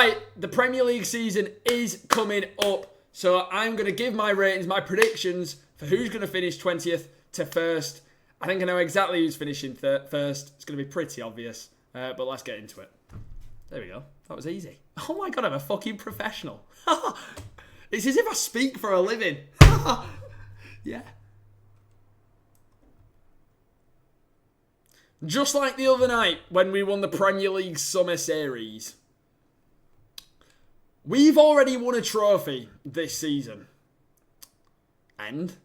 Right, the Premier League season is coming up. So I'm going to give my ratings, my predictions for who's going to finish 20th to 1st. I think I know exactly who's finishing first. It's going to be pretty obvious. But let's get into it. There we go. That was easy. Oh my god, I'm a fucking professional. It's as if I speak for a living. Yeah. Just like the other night when we won the Premier League Summer Series. We've already won a trophy this season. And?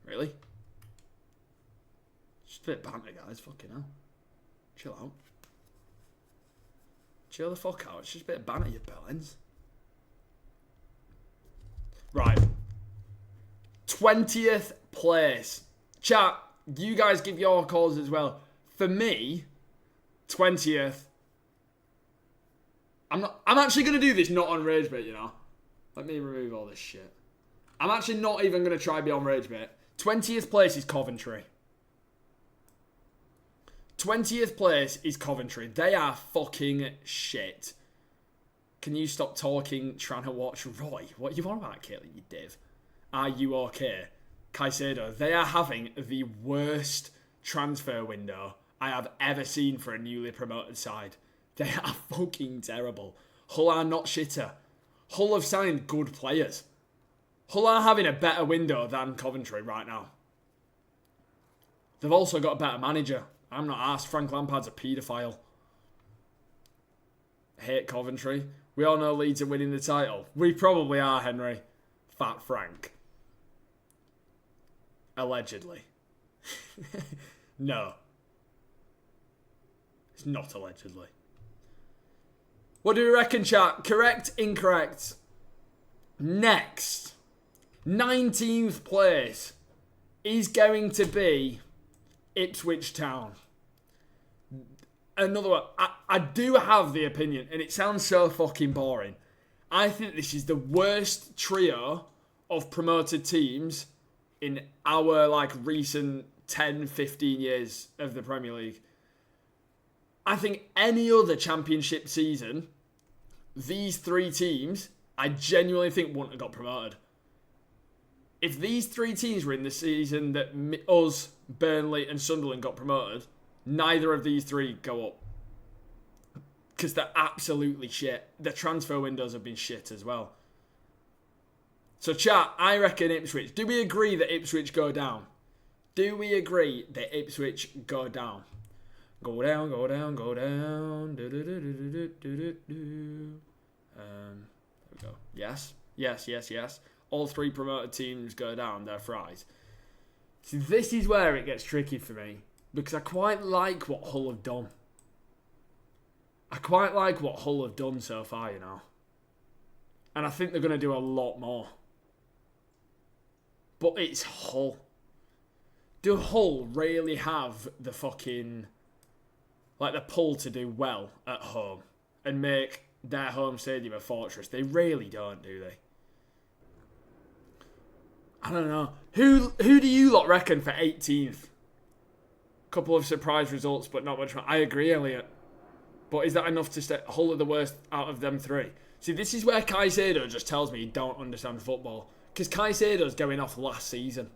Really? Just a bit of banter, guys. Fucking hell. Chill out. Chill the fuck out. It's just a bit of banter, you bellends. Right. 20th place. Chat, you guys give your calls as well. For me, 20th. I'm actually going to do this not on RageBait, you know. Let me remove all this shit. I'm actually not even going to try be on RageBait. 20th place is Coventry. 20th place is Coventry. They are fucking shit. Can you stop talking, trying to watch Roy? What are you on about, Caitlin, you div? Are you okay? Caicedo, they are having the worst transfer window I have ever seen for a newly promoted side. They are fucking terrible. Hull are not shitter. Hull have signed good players. Hull are having a better window than Coventry right now. They've also got a better manager. I'm not asked. Frank Lampard's a paedophile. Hate Coventry. We all know Leeds are winning the title. We probably are, Henry. Fat Frank. Allegedly. No. It's not allegedly. What do we reckon, chat? Correct, incorrect. Next. 19th place is going to be Ipswich Town. Another one. I do have the opinion, and it sounds so fucking boring. I think this is the worst trio of promoted teams in our recent 10, 15 years of the Premier League. I think any other championship season, these three teams, I genuinely think wouldn't have got promoted. If these three teams were in the season that us, Burnley and Sunderland got promoted, neither of these three go up. Because they're absolutely shit. The transfer windows have been shit as well. So chat, I reckon Ipswich. Do we agree that Ipswich go down? Do we agree that Ipswich go down? Go down, go down, go down. There we go. Yes, yes, yes, yes. All three promoted teams go down. They're fries. See, this is where it gets tricky for me. Because I quite like what Hull have done. I quite like what Hull have done so far, you know. And I think they're going to do a lot more. But it's Hull. Do Hull really have the fucking... the pull to do well at home and make their home stadium a fortress? They really don't, do they? I don't know. Who do you lot reckon for 18th? Couple of surprise results, but not much. I agree, Elliot. But is that enough to stay Hull are the worst out of them three? See, this is where Caicedo just tells me you don't understand football. Because Caicedo's going off last season.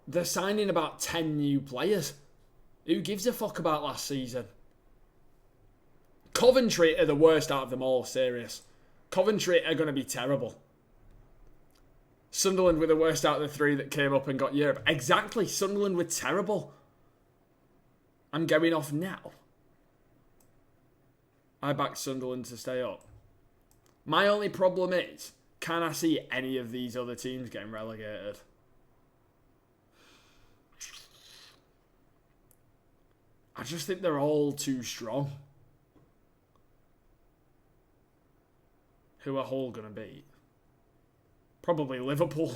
They're signing about 10 new players. Who gives a fuck about last season? Coventry are the worst out of them all, serious. Coventry are going to be terrible. Sunderland were the worst out of the three that came up and got Europe. Exactly, Sunderland were terrible. I'm going off now. I backed Sunderland to stay up. My only problem is, can I see any of these other teams getting relegated? I just think they're all too strong. Who are Hull going to beat? Probably Liverpool.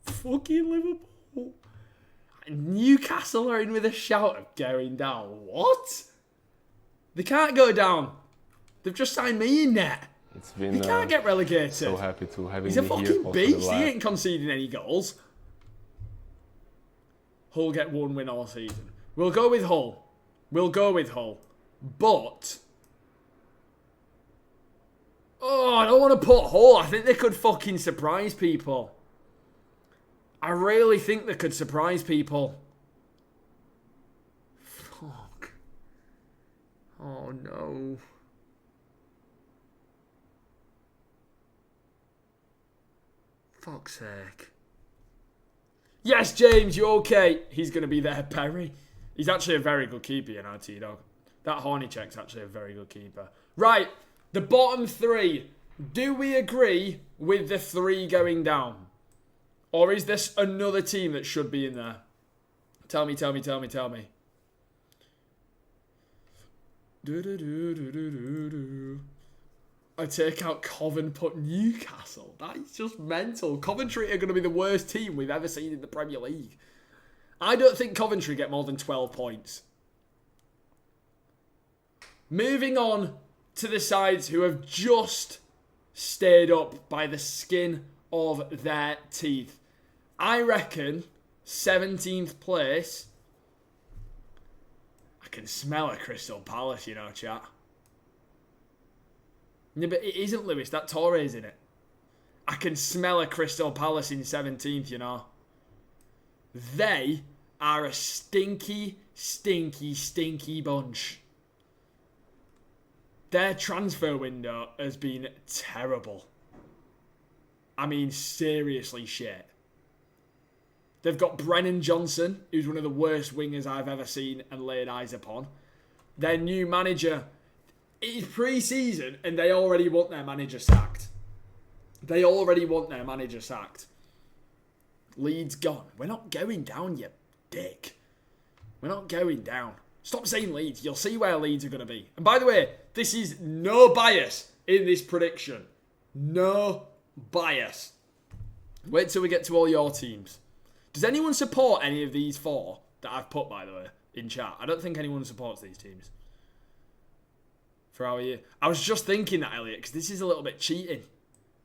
Fucking Liverpool. Newcastle are in with a shout of going down. What? They can't go down. They've just signed me in there. It's been, he can't get relegated. So happy to have him He's a here. fucking beast. He ain't conceding any goals. Hull get one win all season. We'll go with Hull. We'll go with Hull. But... oh, I don't want to put Hull. I think they could fucking surprise people. I really think they could surprise people. Fuck. Oh, no. Fuck's sake. Yes, James, you okay? He's going to be there, Perry. He's actually a very good keeper, you know, T-Dog. That Hornicek's actually a very good keeper. Right, the bottom three. Do we agree with the three going down? Or is this another team that should be in there? Tell me. I take out Coventry, put Newcastle. That is just mental. Coventry are going to be the worst team we've ever seen in the Premier League. I don't think Coventry get more than 12 points. Moving on to the sides who have just stayed up by the skin of their teeth. I reckon 17th place. I can smell a Crystal Palace, you know, chat. No, but it isn't, Lewis. That Torre's in it. I can smell a Crystal Palace in 17th, you know. They are a stinky, stinky, stinky bunch. Their transfer window has been terrible. I mean, seriously shit. They've got Brennan Johnson, who's one of the worst wingers I've ever seen and laid eyes upon. Their new manager... it is pre-season and they already want their manager sacked. They already want their manager sacked. Leeds gone. We're not going down, you dick. We're not going down. Stop saying Leeds. You'll see where Leeds are going to be. And by the way, this is no bias in this prediction. No bias. Wait till we get to all your teams. Does anyone support any of these four that I've put, by the way, in chat? I don't think anyone supports these teams. For our year. I was just thinking that, Elliot, because this is a little bit cheating.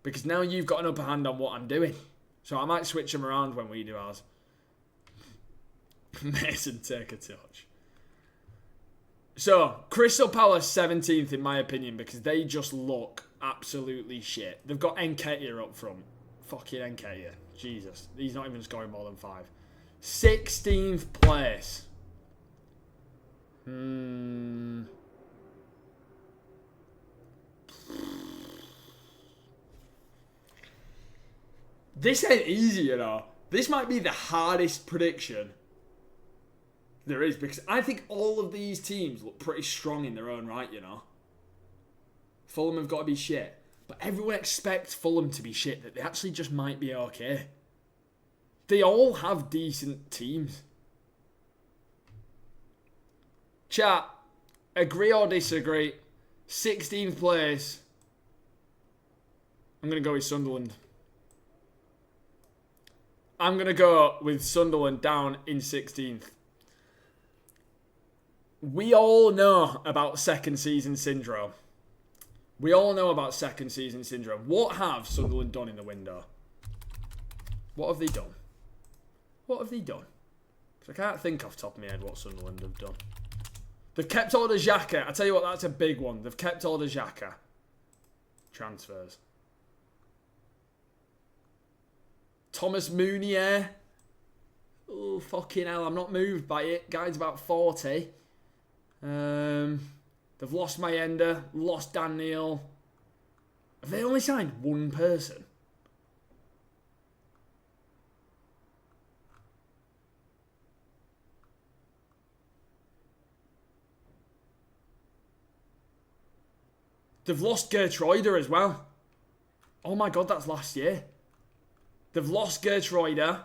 Because now you've got an upper hand on what I'm doing. So I might switch them around when we do ours. Mason, take a touch. So, Crystal Palace 17th in my opinion because they just look absolutely shit. They've got Nketiah up front. Fucking Nketiah. Jesus. He's not even scoring more than 5. 16th place. This ain't easy, you know. This might be the hardest prediction there is because I think all of these teams look pretty strong in their own right, you know. Fulham have got to be shit. But everyone expects Fulham to be shit, that they actually just might be okay. They all have decent teams. Chat, agree or disagree? 16th place. I'm going to go with Sunderland. I'm going to go with Sunderland down in 16th. We all know about second season syndrome. We all know about second season syndrome. What have Sunderland done in the window? What have they done? What have they done? Because I can't think off the top of my head what Sunderland have done. They've kept all the Xhaka. I tell you what, that's a big one. They've kept all the Xhaka transfers. Thomas Meunier. Oh, fucking hell. I'm not moved by it. Guy's about 40. They've lost Mayenda. Lost Dan Neil. Have they only signed one person? They've lost Gertruida as well. Oh my God, that's last year. They've lost Gertruida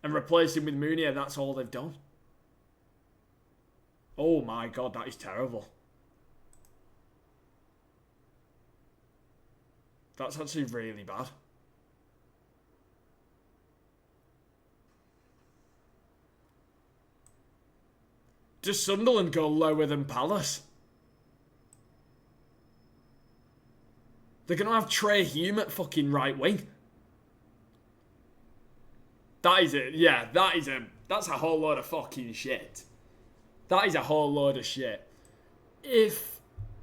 and replaced him with Meunier. That's all they've done. Oh my God, that is terrible. That's actually really bad. Does Sunderland go lower than Palace? They're going to have Trey Hume at fucking right wing. That is it. Yeah, that's a whole load of fucking shit. That is a whole load of shit. If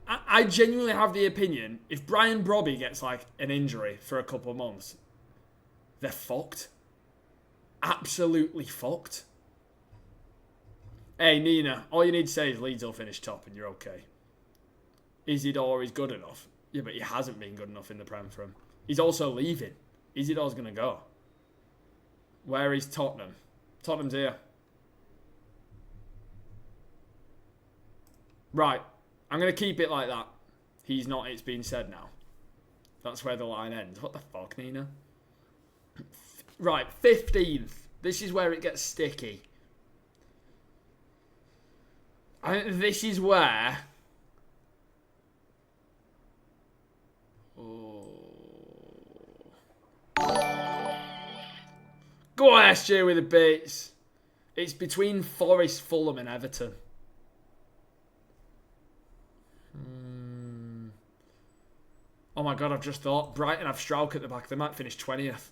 I genuinely have the opinion, if Brian Brobby gets like an injury for a couple of months, they're fucked. Absolutely fucked. Hey, Nina, all you need to say is Leeds will finish top and you're okay. Isidore is good enough. Yeah, but he hasn't been good enough in the Prem for him. He's also leaving. Isidore's going to go. Where is Tottenham? Tottenham's here. Right. I'm going to keep it like that. He's not, it's been said now. That's where the line ends. What the fuck, Nina? Right, 15th. This is where it gets sticky. This is where... Oh. Go on, SJ with the beats. It's between Forest, Fulham and Everton. Oh my god, I've just thought. Brighton have Strauch at the back. They might finish 20th.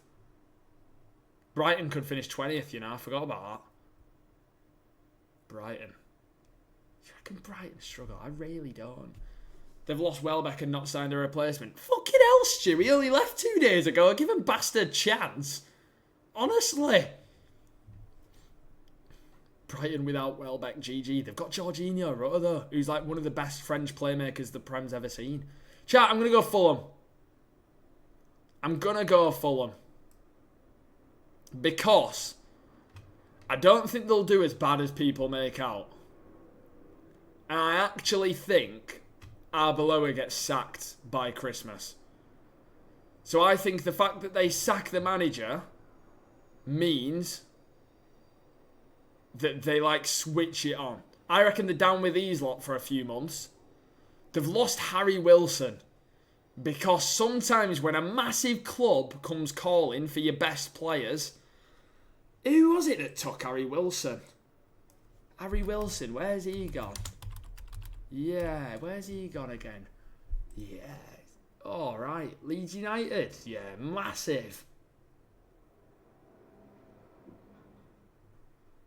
Brighton could finish 20th, you know. I forgot about that. Brighton. You reckon Brighton struggle? I really don't. They've lost Welbeck and not signed a replacement. Fucking hell, Stu. He only left 2 days ago. Give him bastard chance. Honestly. Brighton without Welbeck, GG. They've got Jorginho Rutter, though, who's like one of the best French playmakers the Prem's ever seen. Chat, I'm going to go Fulham. I'm going to go Fulham. Because I don't think they'll do as bad as people make out. And I actually think Arbeloa gets sacked by Christmas. So I think the fact that they sack the manager means that they like switch it on. I reckon they're down with these lot for a few months. They've lost Harry Wilson. Because sometimes when a massive club comes calling for your best players... Who was it that took Harry Wilson? Harry Wilson, where's he gone? Yeah, where's he gone again? Yeah. All right, Leeds United. Yeah, massive.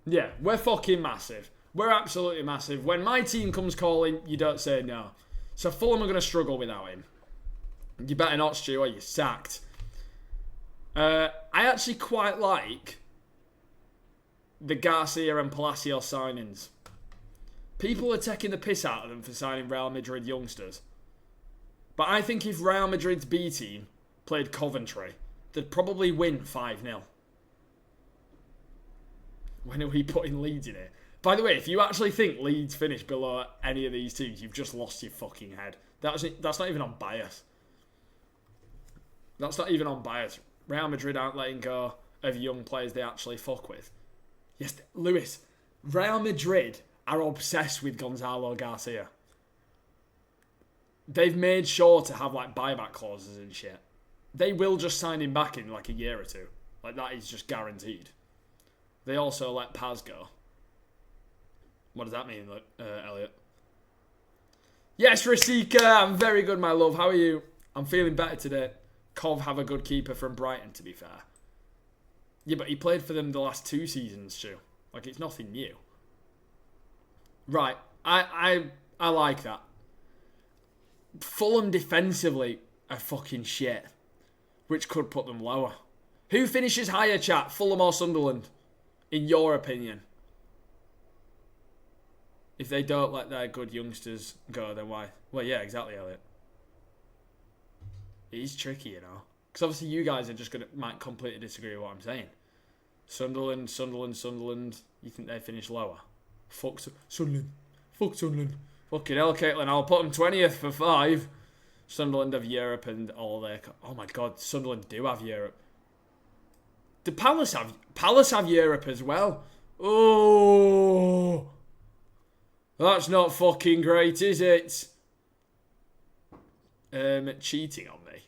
Yeah, we're fucking massive. We're absolutely massive. When my team comes calling, you don't say no. So Fulham are going to struggle without him. You better not, Stu, or you're sacked. I actually quite like the Garcia and Palacio signings. People are taking the piss out of them for signing Real Madrid youngsters. But I think if Real Madrid's B team played Coventry, they'd probably win 5-0. When are we putting Leeds in it? By the way, if you actually think Leeds finish below any of these teams, you've just lost your fucking head. That's not even on bias. That's not even on bias. Real Madrid aren't letting go of young players they actually fuck with. Yes, Lewis, Real Madrid are obsessed with Gonzalo Garcia. They've made sure to have like buyback clauses and shit. They will just sign him back in like a year or two. Like that is just guaranteed. They also let Paz go. What does that mean, Elliot? Yes, Rasika, I'm very good, my love. How are you? I'm feeling better today. Cov have a good keeper from Brighton, to be fair. Yeah, but he played for them the last 2 seasons, Stu. Like, it's nothing new. Right, I like that. Fulham defensively are fucking shit, which could put them lower. Who finishes higher, chat? Fulham or Sunderland? In your opinion? If they don't let their good youngsters go, then why? Well, yeah, exactly, Elliot. It is tricky, you know. Because obviously you guys are just might completely disagree with what I'm saying. Sunderland. You think they finish lower? Fuck Sunderland. Fuck Sunderland. Fucking hell, Caitlin. I'll put them 20th for 5. Sunderland have Europe and all their... Oh my god, Sunderland do have Europe. Do Palace have Europe as well? Oh... That's not fucking great, is it? Cheating on me.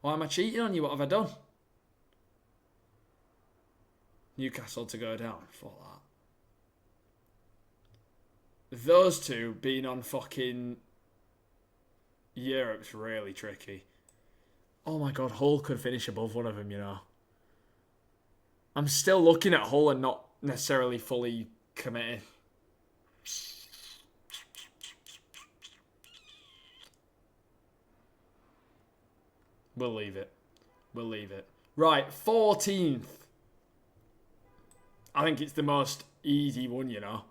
Why am I cheating on you? What have I done? Newcastle to go down. Fuck that. Those two being on fucking Europe's really tricky. Oh my god, Hull could finish above one of them, you know. I'm still looking at Hull and not necessarily fully committed. We'll leave it. We'll leave it. Right, 14th. I think it's the most easy one, you know.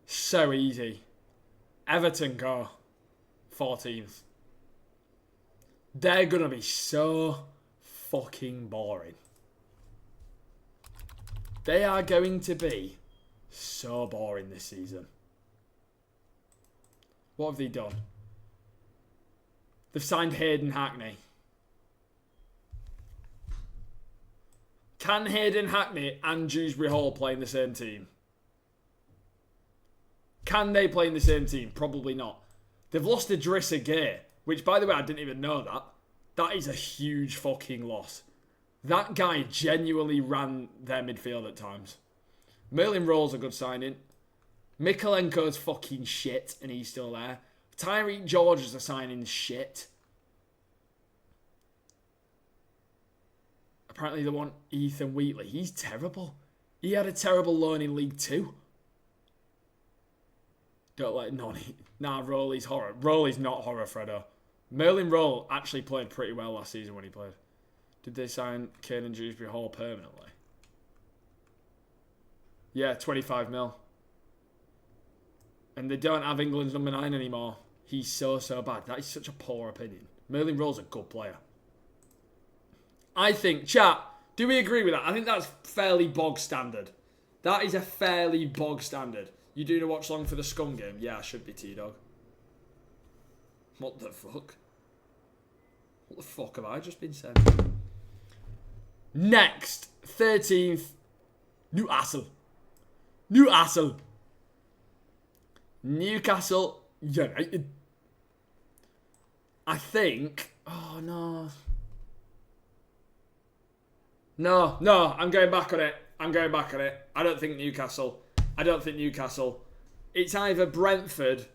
So easy. Everton go 14th. They're going to be so fucking boring. They are going to be so boring this season. What have they done? They've signed Hayden Hackney. Can Hayden Hackney and Dewsbury Hall play in the same team? Can they play in the same team? Probably not. They've lost Idrissa Gueye, which, by the way, I didn't even know that. That is a huge fucking loss. That guy genuinely ran their midfield at times. Merlin Rowe's a good signing. Mikolenko's fucking shit, and he's still there. Tyreek George is a signing shit. Apparently they want Ethan Wheatley. He's terrible. He had a terrible loan in League 2. Don't let Nonny. Nah, Rowley's horror. Rowley's not horror, Fredo. Merlin Rowe actually played pretty well last season when he played. Did they sign Kane and Dewsbury Hall permanently? Yeah, 25 mil. And they don't have England's number 9 anymore. He's so bad. That is such a poor opinion. Merlin Rowe's a good player. I think, chat, do we agree with that? I think that's fairly bog standard. That is a fairly bog standard. You doing a watch long for the Scum game? Yeah, I should be, T-Dog. What the fuck? What the fuck have I just been saying? Next, 13th, Newcastle. Newcastle United. I think... Oh, no. No, I'm going back on it. I don't think Newcastle. It's either Brentford...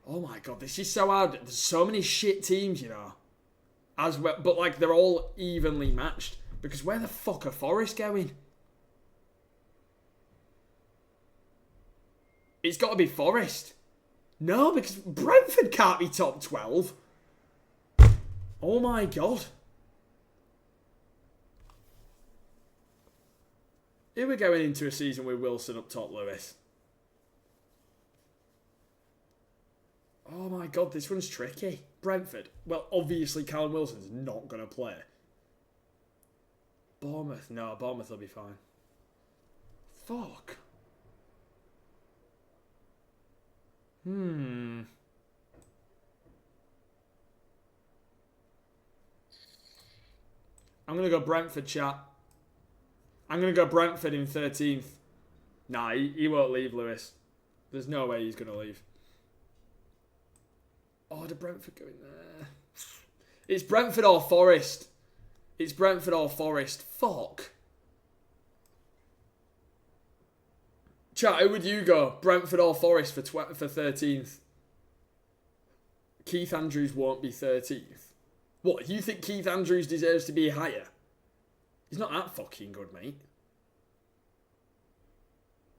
Oh my god, this is so hard. There's so many shit teams, you know. As well, but like they're all evenly matched. Because where the fuck are Forest going? It's got to be Forest. No, because Brentford can't be top 12. Oh my god. Here we're going into a season with Wilson up top, Lewis. Oh my god, this one's tricky. Brentford. Well, obviously Callum Wilson's not going to play. Bournemouth. No, Bournemouth will be fine. Fuck. I'm going to go Brentford, chat. I'm going to go Brentford in 13th. Nah, he won't leave, Lewis. There's no way he's going to leave. Oh, did Brentford go in there? It's Brentford or Forest. Fuck. Chat, who would you go? Brentford or Forest for 13th? Keith Andrews won't be 13th. What, you think Keith Andrews deserves to be higher? He's not that fucking good, mate.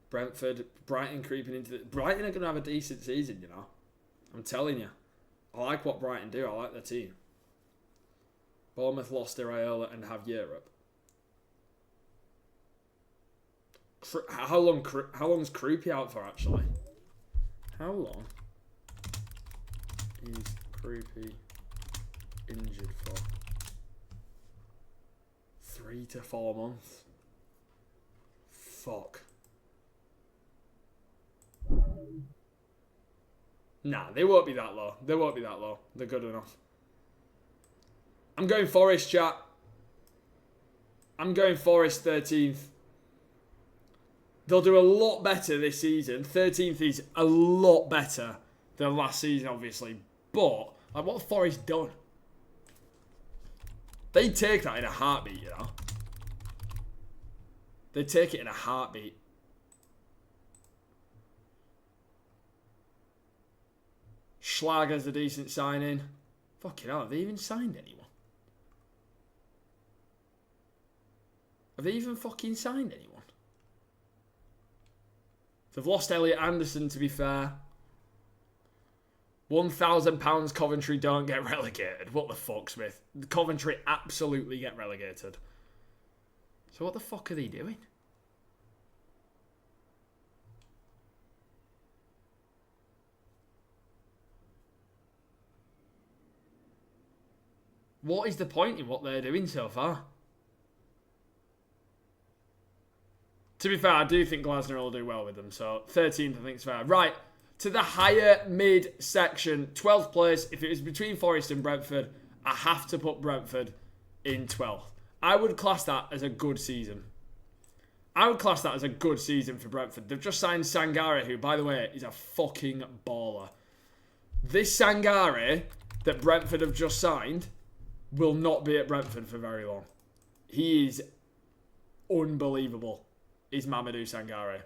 Brentford, Brighton creeping into the... Brighton are going to have a decent season, you know. I'm telling you. I like what Brighton do. I like their team. Bournemouth lost Iraola and have Europe. How long's Krupi out for, actually? How long is Krupi injured for? 3 to 4 months. Fuck. Nah, they won't be that low. They're good enough. I'm going Forest, chat. I'm going Forest 13th. They'll do a lot better this season. 13th is a lot better than last season, obviously. But, like, what have Forest done? They take that in a heartbeat, you know. They take it in a heartbeat. Schlager's a decent signing. Fucking hell, have they even signed anyone? Have they even fucking signed anyone? They've lost Elliot Anderson, to be fair. £1,000 Coventry don't get relegated. What the fuck, Smith? Coventry absolutely get relegated. So what the fuck are they doing? What is the point in what they're doing so far? To be fair, I do think Glasner will do well with them. So 13th, I think is fair. Right, to the higher mid section. 12th place. If it was between Forest and Brentford, I have to put Brentford in 12th. I would class that as a good season. I would class that as a good season for Brentford. They've just signed Sangare, who, by the way, is a fucking baller. This Sangare that Brentford have just signed will not be at Brentford for very long. He is unbelievable. Is Mamadou Sangare.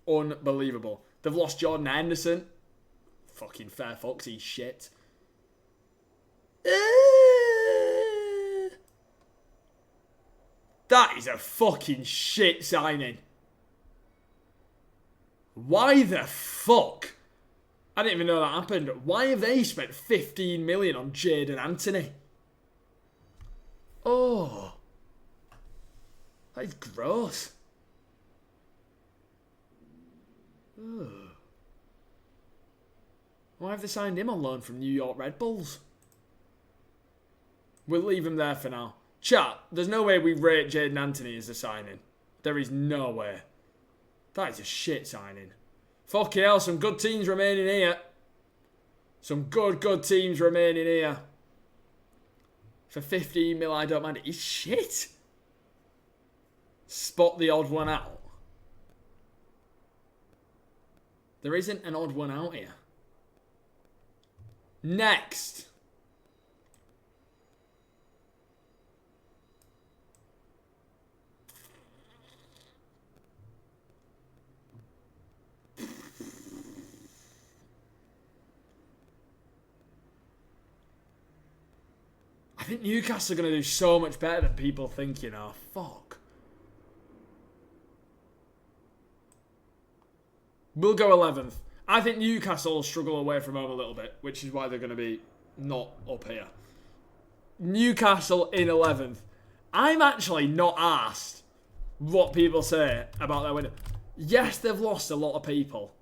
Unbelievable. They've lost Jordan Henderson. Fucking fair foxy shit. That is a fucking shit signing. Why the fuck? I didn't even know that happened. Why have they spent 15 million on Jadon Anthony? Oh. That is gross. Ugh. Why have they signed him on loan from New York Red Bulls? We'll leave him there for now. Chat, there's no way we rate Jadon Anthony as a signing. There is no way. That is a shit signing. Fucking hell, some good teams remaining here. Some good teams remaining here. For 15 mil, I don't mind it. He's shit. Spot the odd one out. There isn't an odd one out here. Next. I think Newcastle are going to do so much better than people think, you know. Fuck. We'll go 11th. I think Newcastle will struggle away from home a little bit, which is why they're going to be not up here. Newcastle in 11th. I'm actually not asked what people say about their winning. Yes, they've lost a lot of people.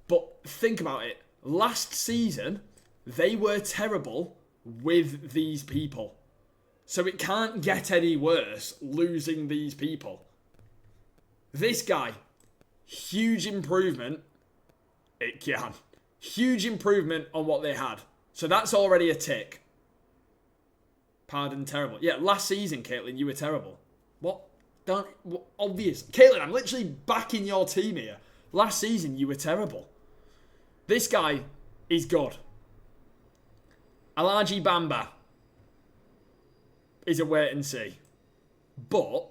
But think about it. Last season, they were terrible with these people. So it can't get any worse losing these people. This guy, huge improvement. It can. Huge improvement on what they had. So that's already a tick. Pardon, terrible. Yeah, last season, Caitlin, you were terrible. What? Obvious. Caitlin, I'm literally backing your team here. Last season, you were terrible. This guy is good. Alaji Bamba is a wait and see. But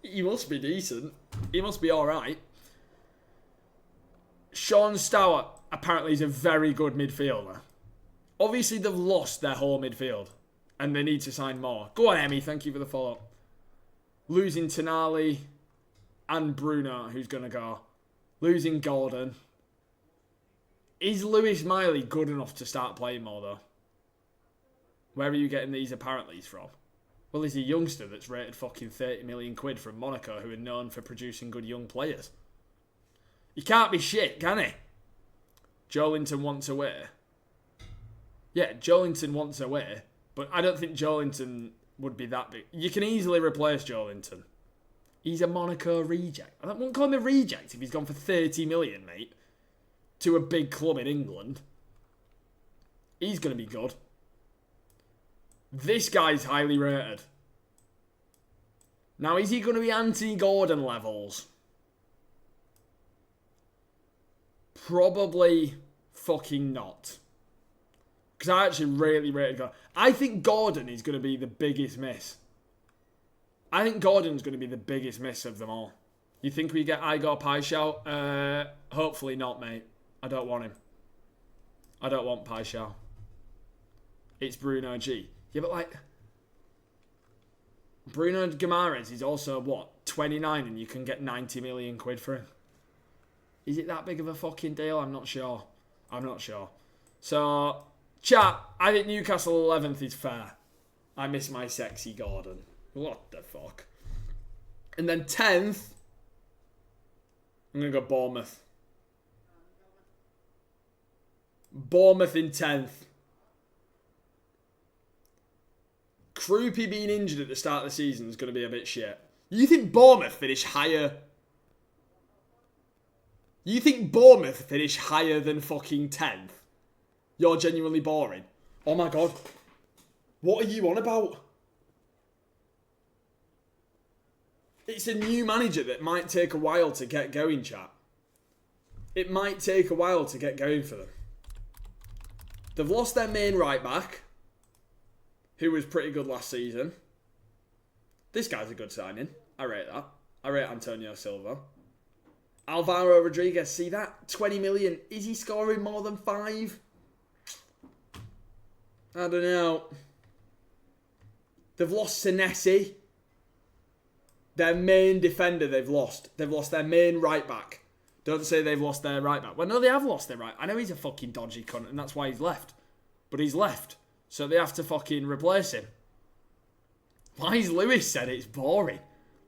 he must be decent. He must be alright. Sean Stour apparently is a very good midfielder. Obviously, they've lost their whole midfield. And they need to sign more. Go on, Emmy. Thank you for the follow. Losing Tonali and Bruno, who's going to go. Losing Gordon. Is Lewis Miley good enough to start playing more, though? Where are you getting these apparentlys from? Well, he's a youngster that's rated fucking 30 million quid from Monaco, who are known for producing good young players. He can't be shit, can he? Joelinton wants away. Yeah, Joelinton wants away, but I don't think Joelinton would be that big. You can easily replace Joelinton. He's a Monaco reject. I wouldn't call him a reject if he's gone for 30 million, mate, to a big club in England. He's going to be good. This guy's highly rated. Now, is he going to be Anthony Gordon levels? Probably fucking not. Because I actually really rated Gordon. I think Gordon is going to be the biggest miss. I think Gordon's going to be the biggest miss of them all. You think we get Igor Paixão? Hopefully not, mate. I don't want him. I don't want Paixão. It's Bruno G. Yeah, but like... Bruno Guimaraes is also, what, 29 and you can get 90 million quid for him? Is it that big of a fucking deal? I'm not sure. So, chat, I think Newcastle 11th is fair. I miss my sexy Gordon. What the fuck? And then 10th, I'm going to go Bournemouth. Bournemouth in 10th. Kroupy being injured at the start of the season is going to be a bit shit. You think Bournemouth finish higher? You think Bournemouth finish higher than fucking 10th? You're genuinely boring. Oh my god. What are you on about? It's a new manager that might take a while to get going, chat. It might take a while to get going for them. They've lost their main right back, who was pretty good last season. This guy's a good signing. I rate that. I rate Antonio Silva. Alvaro Rodriguez, see that? 20 million. Is he scoring more than 5? I don't know. They've lost Senesi. Their main defender they've lost. They've lost their main right back. Don't say they've lost their right back. Well, no, they have lost their right. I know he's a fucking dodgy cunt and that's why he's left. But he's left. So they have to fucking replace him. Why is Lewis said it's boring?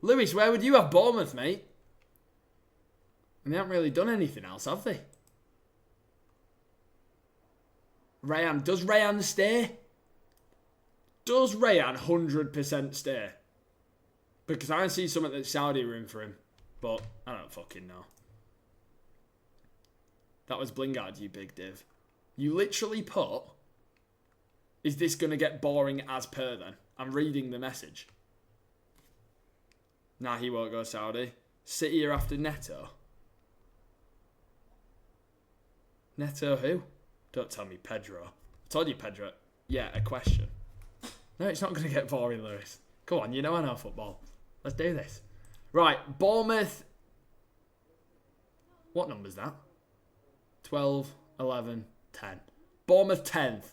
Lewis, where would you have Bournemouth, mate? And they haven't really done anything else, have they? Rayan. Does Rayan stay? Does Rayan 100% stay? Because I see something that's Saudi room for him. But I don't fucking know. That was Blingard, you big div. You literally put... Is this going to get boring as per then? I'm reading the message. Nah, he won't go Saudi. City are after Neto. Neto who? Don't tell me Pedro. I told you Pedro. Yeah, a question. No, it's not going to get boring, Lewis. Come on, you know I know football. Let's do this. Right, Bournemouth. What number's that? 12, 11, 10. Bournemouth 10th.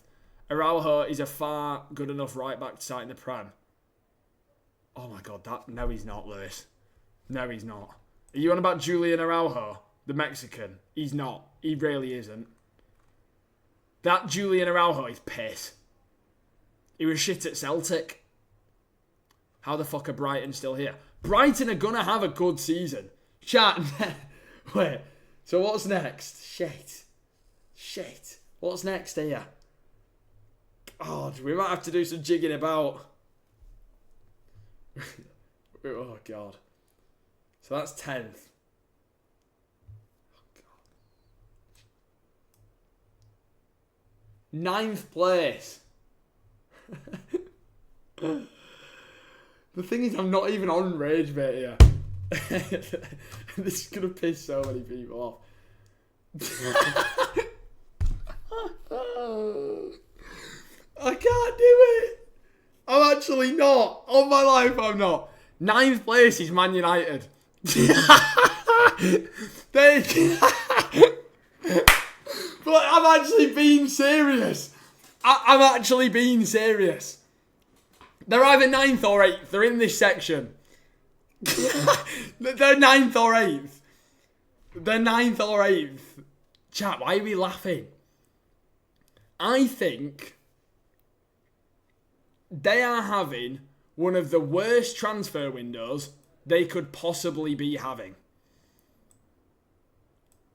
Araujo is a far good enough right back to start in the Prem. Oh my god, no he's not, Lewis. No he's not. Are you on about Julian Araujo, the Mexican? He's not. He really isn't. That Julian Araujo is piss. He was shit at Celtic. How the fuck are Brighton still here? Brighton are gonna have a good season. Chat. Wait. So what's next? Shit. What's next here? Oh, we might have to do some jigging about. Oh, God. So that's 10th. Oh, God. 9th place. The thing is, I'm not even on Rage Bait here. This is going to piss so many people off. I can't do it. I'm actually not. On my life, I'm not. 9th place is Man United. But I'm actually being serious. I'm actually being serious. They're either 9th or 8th. They're in this section. They're 9th or 8th. They're 9th or 8th. Chat, why are we laughing? I think they are having one of the worst transfer windows they could possibly be having.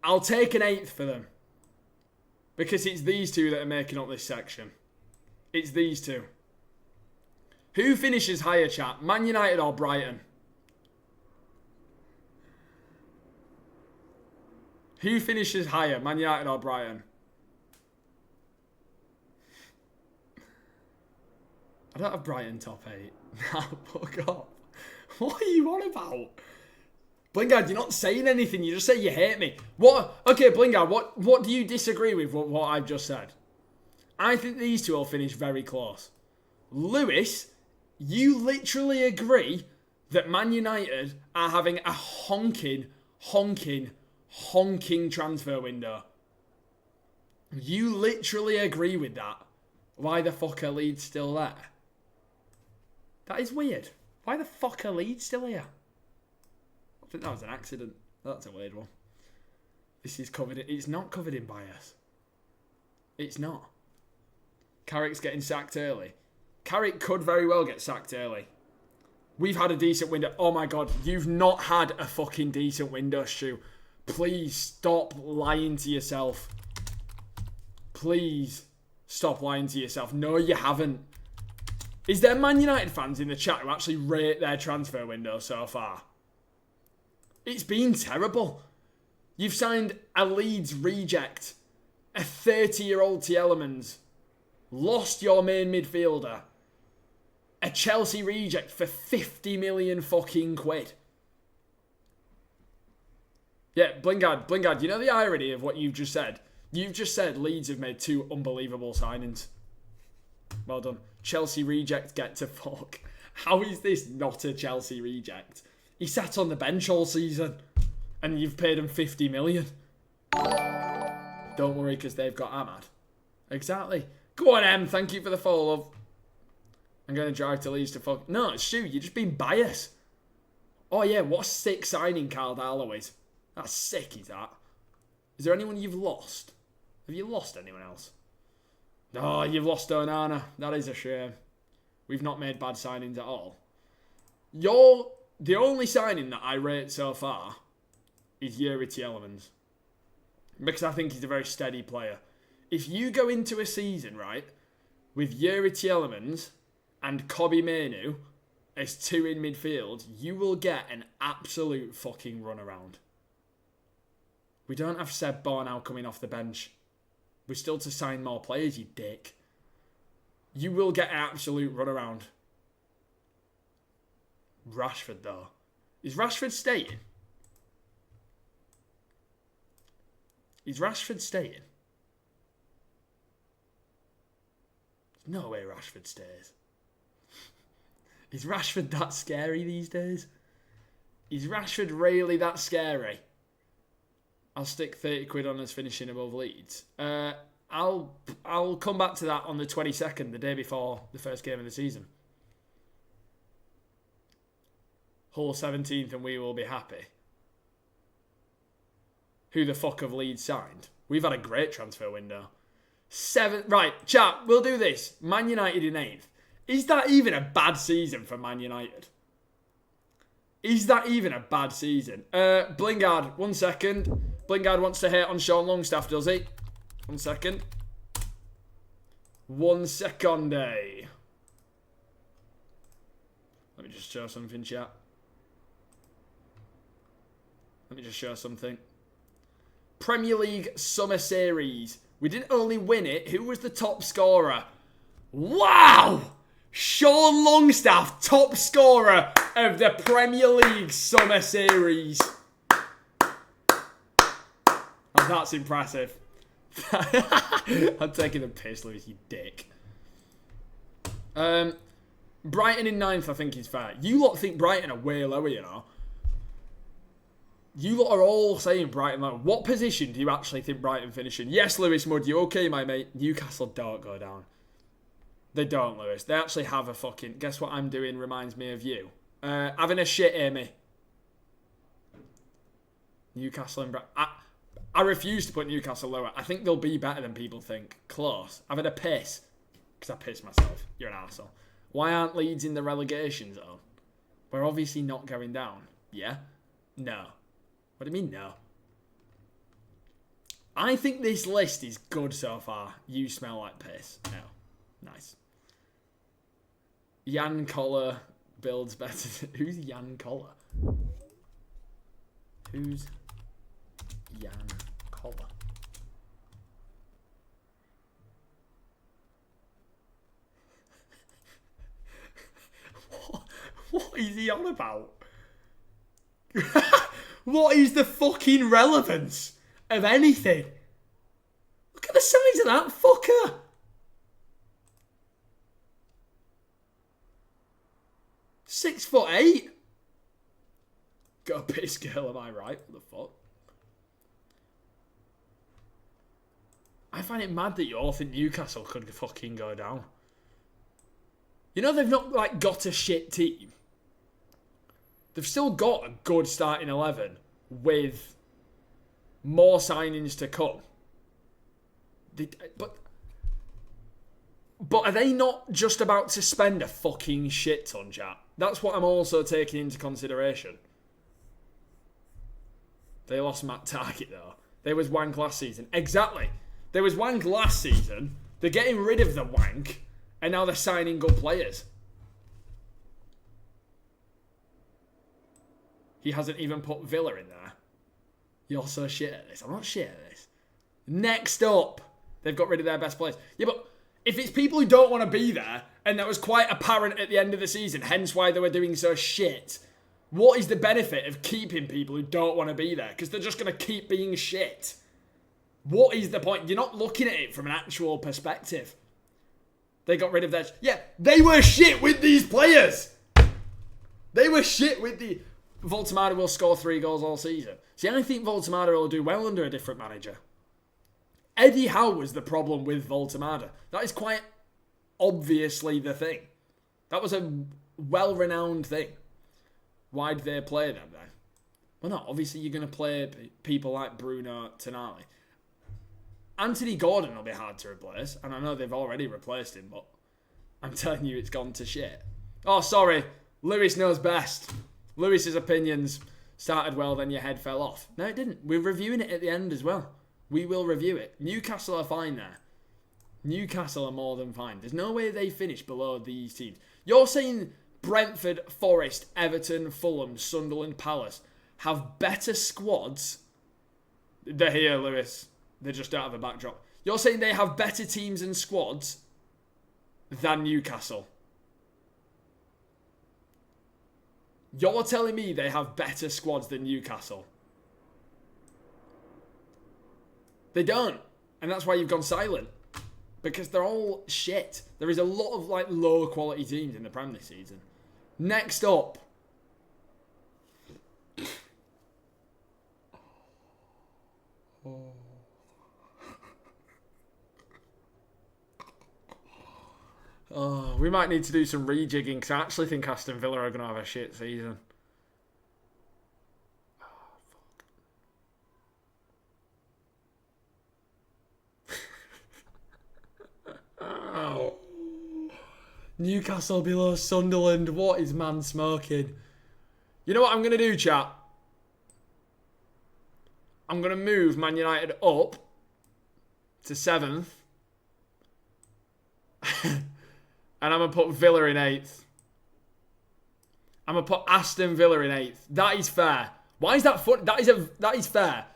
I'll take an 8th for them. Because it's these two that are making up this section. It's these two. Who finishes higher, chat? Man United or Brighton? Who finishes higher? Man United or Brighton? I don't have Brighton top 8. Now, fuck off. What are you on about? Blingard, you're not saying anything. You just say you hate me. What? Okay, Blingard, what do you disagree with what I've just said? I think these two will finish very close. Lewis, you literally agree that Man United are having a honking transfer window. You literally agree with that. Why the fuck are Leeds still there? That is weird. Why the fuck are Leeds still here? I think that was an accident. That's a weird one. This is covered in... It's not covered in bias. It's not. Carrick's getting sacked early. Carrick could very well get sacked early. We've had a decent window. Oh my God, you've not had a fucking decent window, Stu. Please stop lying to yourself. Please stop lying to yourself. No, you haven't. Is there Man United fans in the chat who actually rate their transfer window so far? It's been terrible. You've signed a Leeds reject, a 30-year-old Tielemans, lost your main midfielder, a Chelsea reject for 50 million fucking quid. Yeah, Blingard, you know the irony of what you've just said? You've just said Leeds have made 2 unbelievable signings. Well done. Chelsea reject, get to fuck. How is this not a Chelsea reject? He sat on the bench all season and you've paid him 50 million. Don't worry, because they've got Ahmad. Exactly. Go on, Em. Thank you for the follow. I'm going to drive to Leeds to fuck. No, it's Stu. You're just being biased. Oh, yeah. What a sick signing Carl Darlow is. That's sick, is that? Is there anyone you've lost? Have you lost anyone else? Oh, you've lost Onana. That is a shame. We've not made bad signings at all. The only signing that I rate so far is Yuri Tielemans. Because I think he's a very steady player. If you go into a season, right, with Yuri Tielemans and Kobbie Mainoo as 2 in midfield, you will get an absolute fucking runaround. We don't have Seb Bornau coming off the bench. We're still to sign more players, you dick. You will get an absolute runaround. Rashford, though. Is Rashford staying? Is Rashford staying? There's no way Rashford stays. Is Rashford that scary these days? Is Rashford really that scary? I'll stick 30 quid on us finishing above Leeds. I'll come back to that on the 22nd, the day before the first game of the season. Hull 17th and we will be happy. Who the fuck have Leeds signed? We've had a great transfer window. Right, chat, we'll do this. Man United in 8th. Is that even a bad season for Man United? Is that even a bad season? Blingard, 1 second. Blingard wants to hate on Sean Longstaff, does he? 1 second. 1 second. Let me just show something, chat. Let me just show something. Premier League Summer Series. We didn't only win it. Who was the top scorer? Wow! Sean Longstaff, top scorer of the Premier League Summer Series. Oh, that's impressive. I'm taking the piss, Lewis, you dick. Brighton in 9th, I think is fair. You lot think Brighton are way lower, you know. You lot are all saying Brighton low. What position do you actually think Brighton finishing? Yes, Lewis Mudd, you okay, my mate? Newcastle don't go down. They don't, Lewis. They actually have a fucking... Guess what I'm doing reminds me of you. Having a shit, Amy. Newcastle and Brighton. I refuse to put Newcastle lower. I think they'll be better than people think. Close. I've had a piss. Because I pissed myself. You're an arsehole. Why aren't Leeds in the relegation zone? We're obviously not going down. Yeah? No. What do you mean, no? I think this list is good so far. You smell like piss. No. Nice. Jan Koller builds better. Who's Jan Koller? Who's Jan Koller? What is he on about? What is the fucking relevance of anything? Look at the size of that fucker. 6'8". Got a piss girl, am I right? What the fuck? I find it mad that you all think Newcastle could fucking go down. You know they've not like got a shit team. They've still got a good starting 11 with more signings to come. But are they not just about to spend a fucking shit ton, chat? That's what I'm also taking into consideration. They lost Matt Target, though. They was wank last season. Exactly. They was wank last season. They're getting rid of the wank. And now they're signing good players. He hasn't even put Villa in there. You're so shit at this. I'm not shit at this. Next up, they've got rid of their best players. Yeah, but if it's people who don't want to be there, and that was quite apparent at the end of the season, hence why they were doing so shit, what is the benefit of keeping people who don't want to be there? Because they're just going to keep being shit. What is the point? You're not looking at it from an actual perspective. They got rid of their... Yeah, they were shit with these players. They were shit with the... Voltemada will score 3 goals all season. See, I think Voltemada will do well under a different manager. Eddie Howe was the problem with Voltemada. That is quite obviously the thing. That was a well-renowned thing. Why did they play them then? Well, no, obviously you're going to play people like Bruno Tonali. Anthony Gordon will be hard to replace, and I know they've already replaced him, but I'm telling you it's gone to shit. Oh, sorry. Lewis knows best. Lewis's opinions started well, then your head fell off. No, it didn't. We're reviewing it at the end as well. We will review it. Newcastle are fine there. Newcastle are more than fine. There's no way they finish below these teams. You're saying Brentford, Forest, Everton, Fulham, Sunderland, Palace have better squads? They're here, Lewis. They just don't have a backdrop. You're saying they have better teams and squads than Newcastle? You're telling me they have better squads than Newcastle? They don't. And that's why you've gone silent. Because they're all shit. There is a lot of like low quality teams in the Prem this season. Next up. Oh, we might need to do some rejigging because I actually think Aston Villa are going to have a shit season. Oh, Newcastle below Sunderland. What is man smoking? You know what I'm going to do, chat? I'm going to move Man United up to 7th. And I'm going to put Villa in 8th. I'm going to put Aston Villa in 8th. That is fair. Why is that fun? That is fair.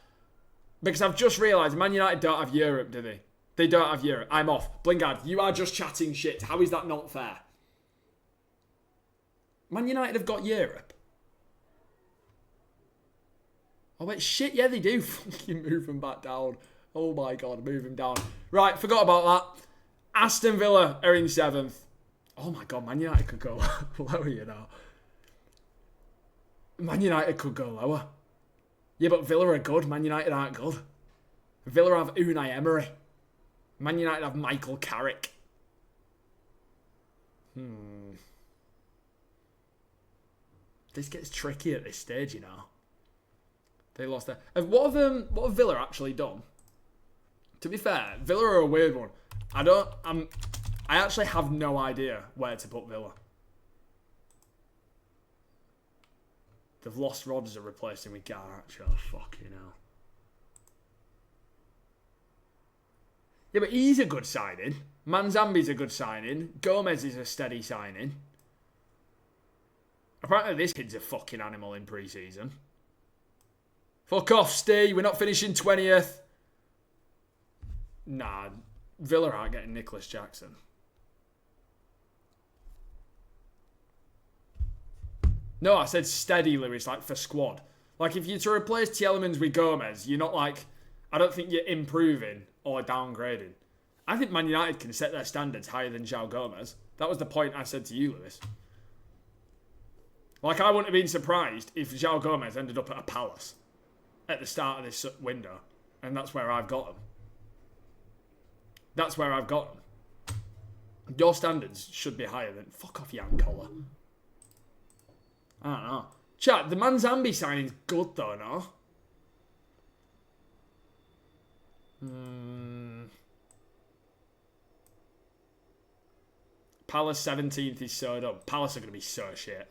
Because I've just realised Man United don't have Europe, do they? They don't have Europe. I'm off. Blingard, you are just chatting shit. How is that not fair? Man United have got Europe. Oh, wait, shit, yeah, they do. Fucking move them back down. Oh, my God, move them down. Right, forgot about that. Aston Villa are in 7th. Oh, my God, Man United could go lower, you know. Man United could go lower. Yeah, but Villa are good. Man United aren't good. Villa have Unai Emery. Man United have Michael Carrick. This gets tricky at this stage, you know. They lost their... What have Villa actually done? To be fair, Villa are a weird one. I actually have no idea where to put Villa. They've lost Rodgers and replaced him with Garnacho. Fucking hell. Yeah, but he's a good signing. Manzambi's a good signing. Gomez is a steady signing. Apparently this kid's a fucking animal in pre-season. Fuck off, Steve. We're not finishing 20th. Nah, Villa aren't getting Nicholas Jackson. No, I said steady, Lewis, like for squad. Like if you're to replace Tielemans with Gomez, you're not like... I don't think you're improving or downgrading. I think Man United can set their standards higher than João Gomez. That was the point I said to you, Lewis. Like, I wouldn't have been surprised if João Gomez ended up at a Palace at the start of this window. And that's where I've got him. That's where I've got him. Your standards should be higher than... Fuck off, Jan Koller. I don't know. Chat, the Manzambi signing's good though, no? Palace 17th is so dumb. Palace are going to be so shit.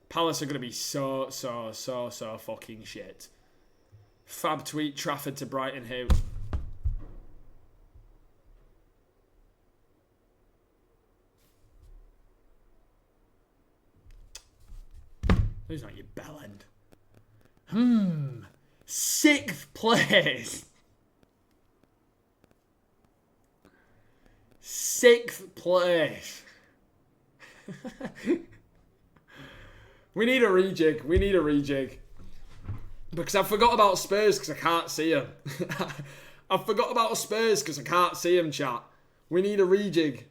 Palace are going to be so fucking shit. Fab tweet, Trafford to Brighton who? Who's not your bell end? 6th place. 6th place. We need a rejig. We need a rejig. Because I forgot about Spurs because I can't see them. I forgot about Spurs because I can't see them, chat. We need a rejig.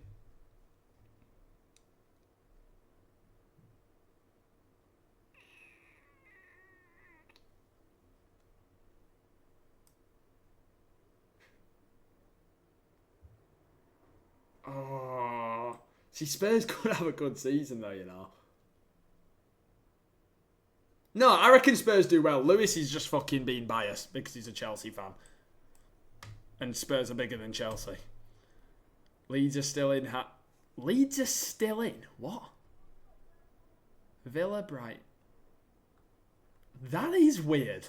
Oh. See, Spurs could have a good season though, you know. No, I reckon Spurs do well. Lewis is just fucking being biased because he's a Chelsea fan. And Spurs are bigger than Chelsea. Leeds are still in. Leeds are still in? What? Villa, Bright. That is weird.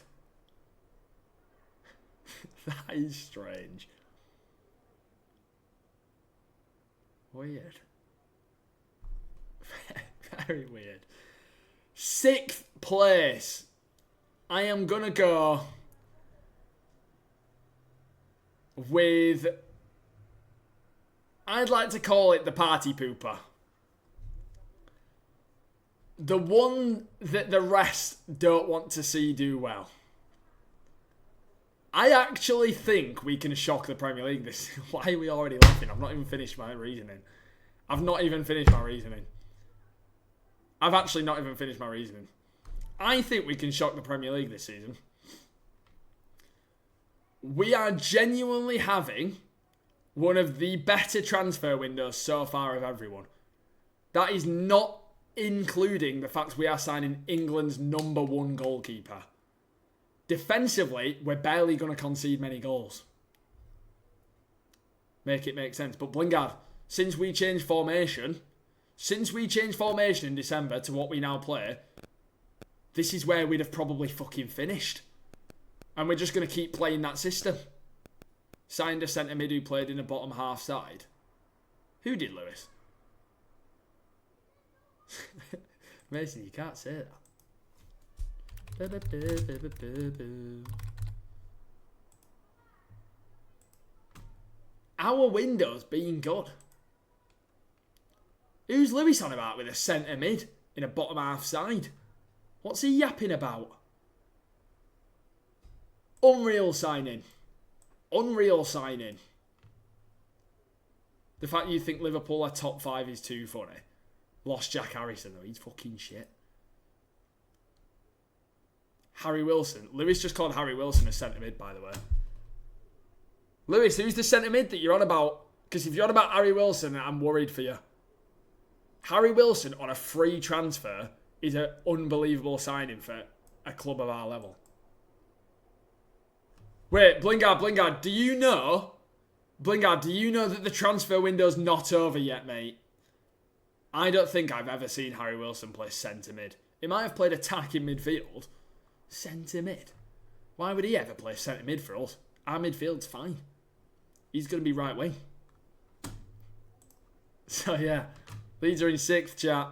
That is strange. Weird. Very weird. 6th place. I am going to go with... I'd like to call it the party pooper. The one that the rest don't want to see do well. I actually think we can shock the Premier League this... Why are we already laughing? I've not even finished my reasoning. I've actually not even finished my reasoning. I think we can shock the Premier League this season. We are genuinely having one of the better transfer windows so far of everyone. That is not including the fact we are signing England's #1 goalkeeper. Defensively, we're barely going to concede many goals. Make it make sense. But Blingard, since we changed formation in December to what we now play, this is where we'd have probably fucking finished. And we're just going to keep playing that system. Signed a centre mid who played in a bottom half side. Who did, Lewis? Mason, you can't say that. Our window's being good. Who's Lewis on about with a centre mid in a bottom half side? What's he yapping about? Unreal signing. Unreal signing. The fact you think Liverpool are top 5 is too funny. Lost Jack Harrison though, he's fucking shit. Harry Wilson. Lewis just called Harry Wilson a centre mid, by the way. Lewis, who's the centre mid that you're on about? Because if you're on about Harry Wilson, I'm worried for you. Harry Wilson on a free transfer is an unbelievable signing for a club of our level. Wait, Blingard, do you know that the transfer window's not over yet, mate? I don't think I've ever seen Harry Wilson play centre mid. He might have played attacking midfield. Centre mid? Why would he ever play centre mid for us? Our midfield's fine. He's going to be right wing. So yeah, Leeds are in 6th, chat.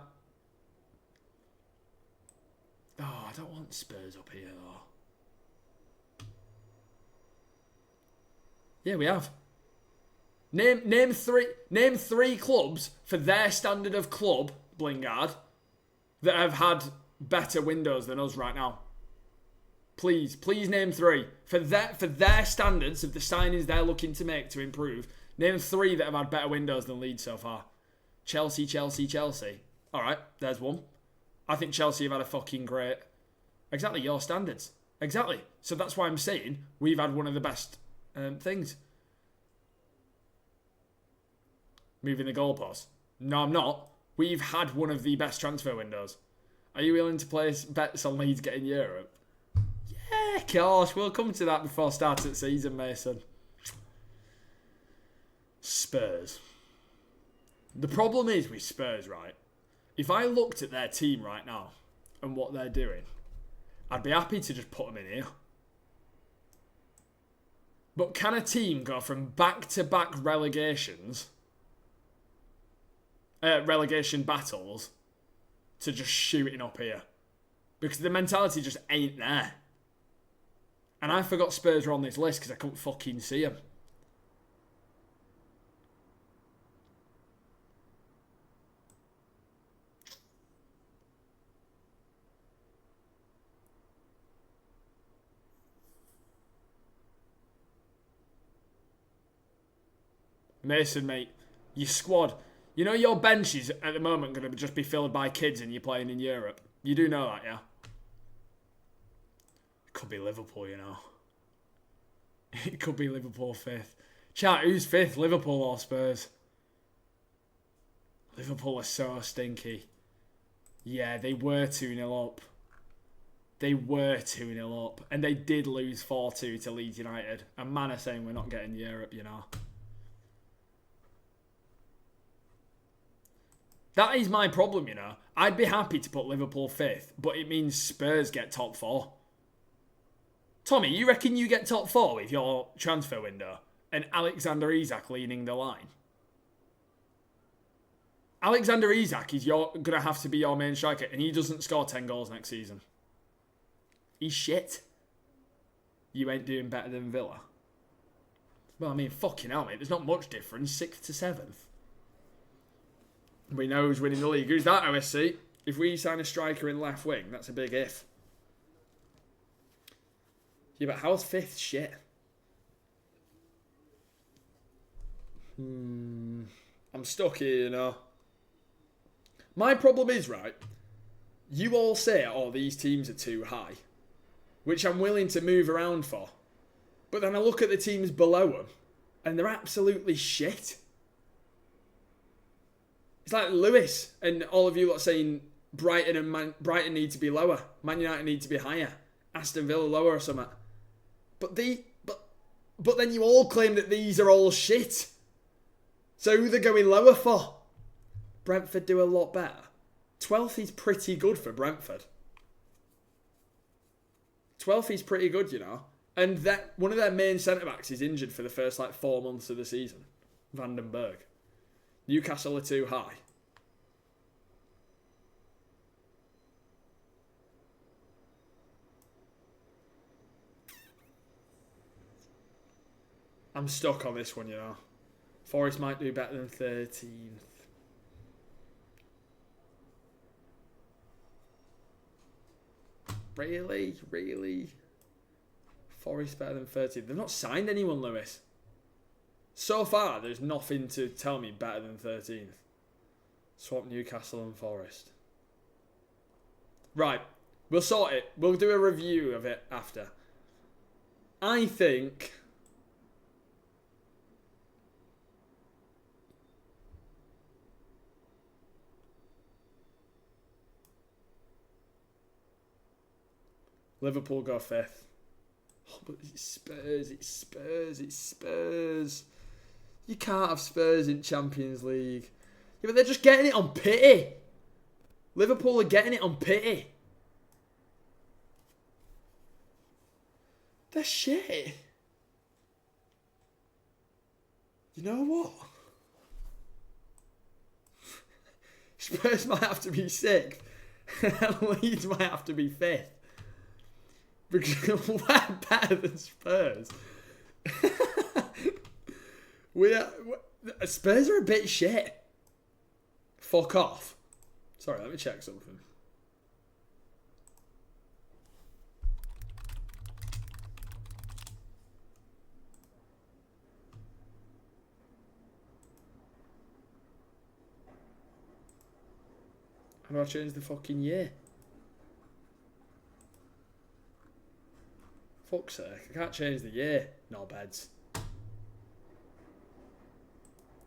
Oh, I don't want Spurs up here though. Yeah, we have. Name three clubs for their standard of club, Blingard, that have had better windows than us right now. Please name 3. For their standards of the signings they're looking to make to improve, name 3 that have had better windows than Leeds so far. Chelsea. Alright, there's one. I think Chelsea have had a fucking great... Exactly, your standards. Exactly. So that's why I'm saying we've had one of the best things. Moving the goalposts. No, I'm not. We've had one of the best transfer windows. Are you willing to place bets on Leeds getting Europe? Yeah, gosh, we'll come to that before start of the season, Mason. Spurs. The problem is with Spurs, right? If I looked at their team right now and what they're doing, I'd be happy to just put them in here. But can a team go from back-to-back relegation battles to just shooting up here? Because the mentality just ain't there. And I forgot Spurs were on this list because I couldn't fucking see them. Mason, mate, your squad. You know your bench is at the moment going to just be filled by kids and you're playing in Europe. You do know that, yeah? It could be Liverpool, you know. It could be Liverpool 5th. Chat, who's 5th? Liverpool or Spurs? Liverpool are so stinky. Yeah, they were 2-0 up. They were 2-0 up. And they did lose 4-2 to Leeds United. And man are saying we're not getting Europe, you know. That is my problem, you know. I'd be happy to put Liverpool 5th, but it means Spurs get top 4. Tommy, you reckon you get top 4 with your transfer window and Alexander Isak leading the line? Alexander Isak is going to have to be your main striker and he doesn't score 10 goals next season. He's shit. You ain't doing better than Villa. Well, I mean, fucking hell, mate. There's not much difference. 6th to 7th. We know who's winning the league. Who's that, OSC? If we sign a striker in left wing, that's a big if. Yeah, but how's 5th shit? I'm stuck here, you know. My problem is, right, you all say, oh, these teams are too high, which I'm willing to move around for. But then I look at the teams below them, and they're absolutely shit. It's like Lewis and all of you lot saying Brighton need to be lower. Man United need to be higher. Aston Villa lower or something. But then you all claim that these are all shit. So who they're going lower for? Brentford do a lot better. 12th is pretty good for Brentford. 12th is pretty good, you know. And that one of their main centre-backs is injured for the first 4 months of the season. Vandenberg. Newcastle are too high. I'm stuck on this one, you know. Forest might do better than 13th. Really? Really? Forest better than 13th. They've not signed anyone, Lewis. So far, there's nothing to tell me better than 13th. Swap Newcastle and Forest. Right. We'll sort it. We'll do a review of it after. I think... Liverpool go 5th. Oh, but it's Spurs, it's Spurs, it's Spurs. You can't have Spurs in Champions League. Yeah, but they're just getting it on pity. Liverpool are getting it on pity. They're shit. You know what? Spurs might have to be 6th. And Leeds might have to be 5th. Because we're better than Spurs. Spurs are a bit shit. Fuck off. Sorry, let me check something. How do I change the fucking year? Fuck's sake, I can't change the year. No beds.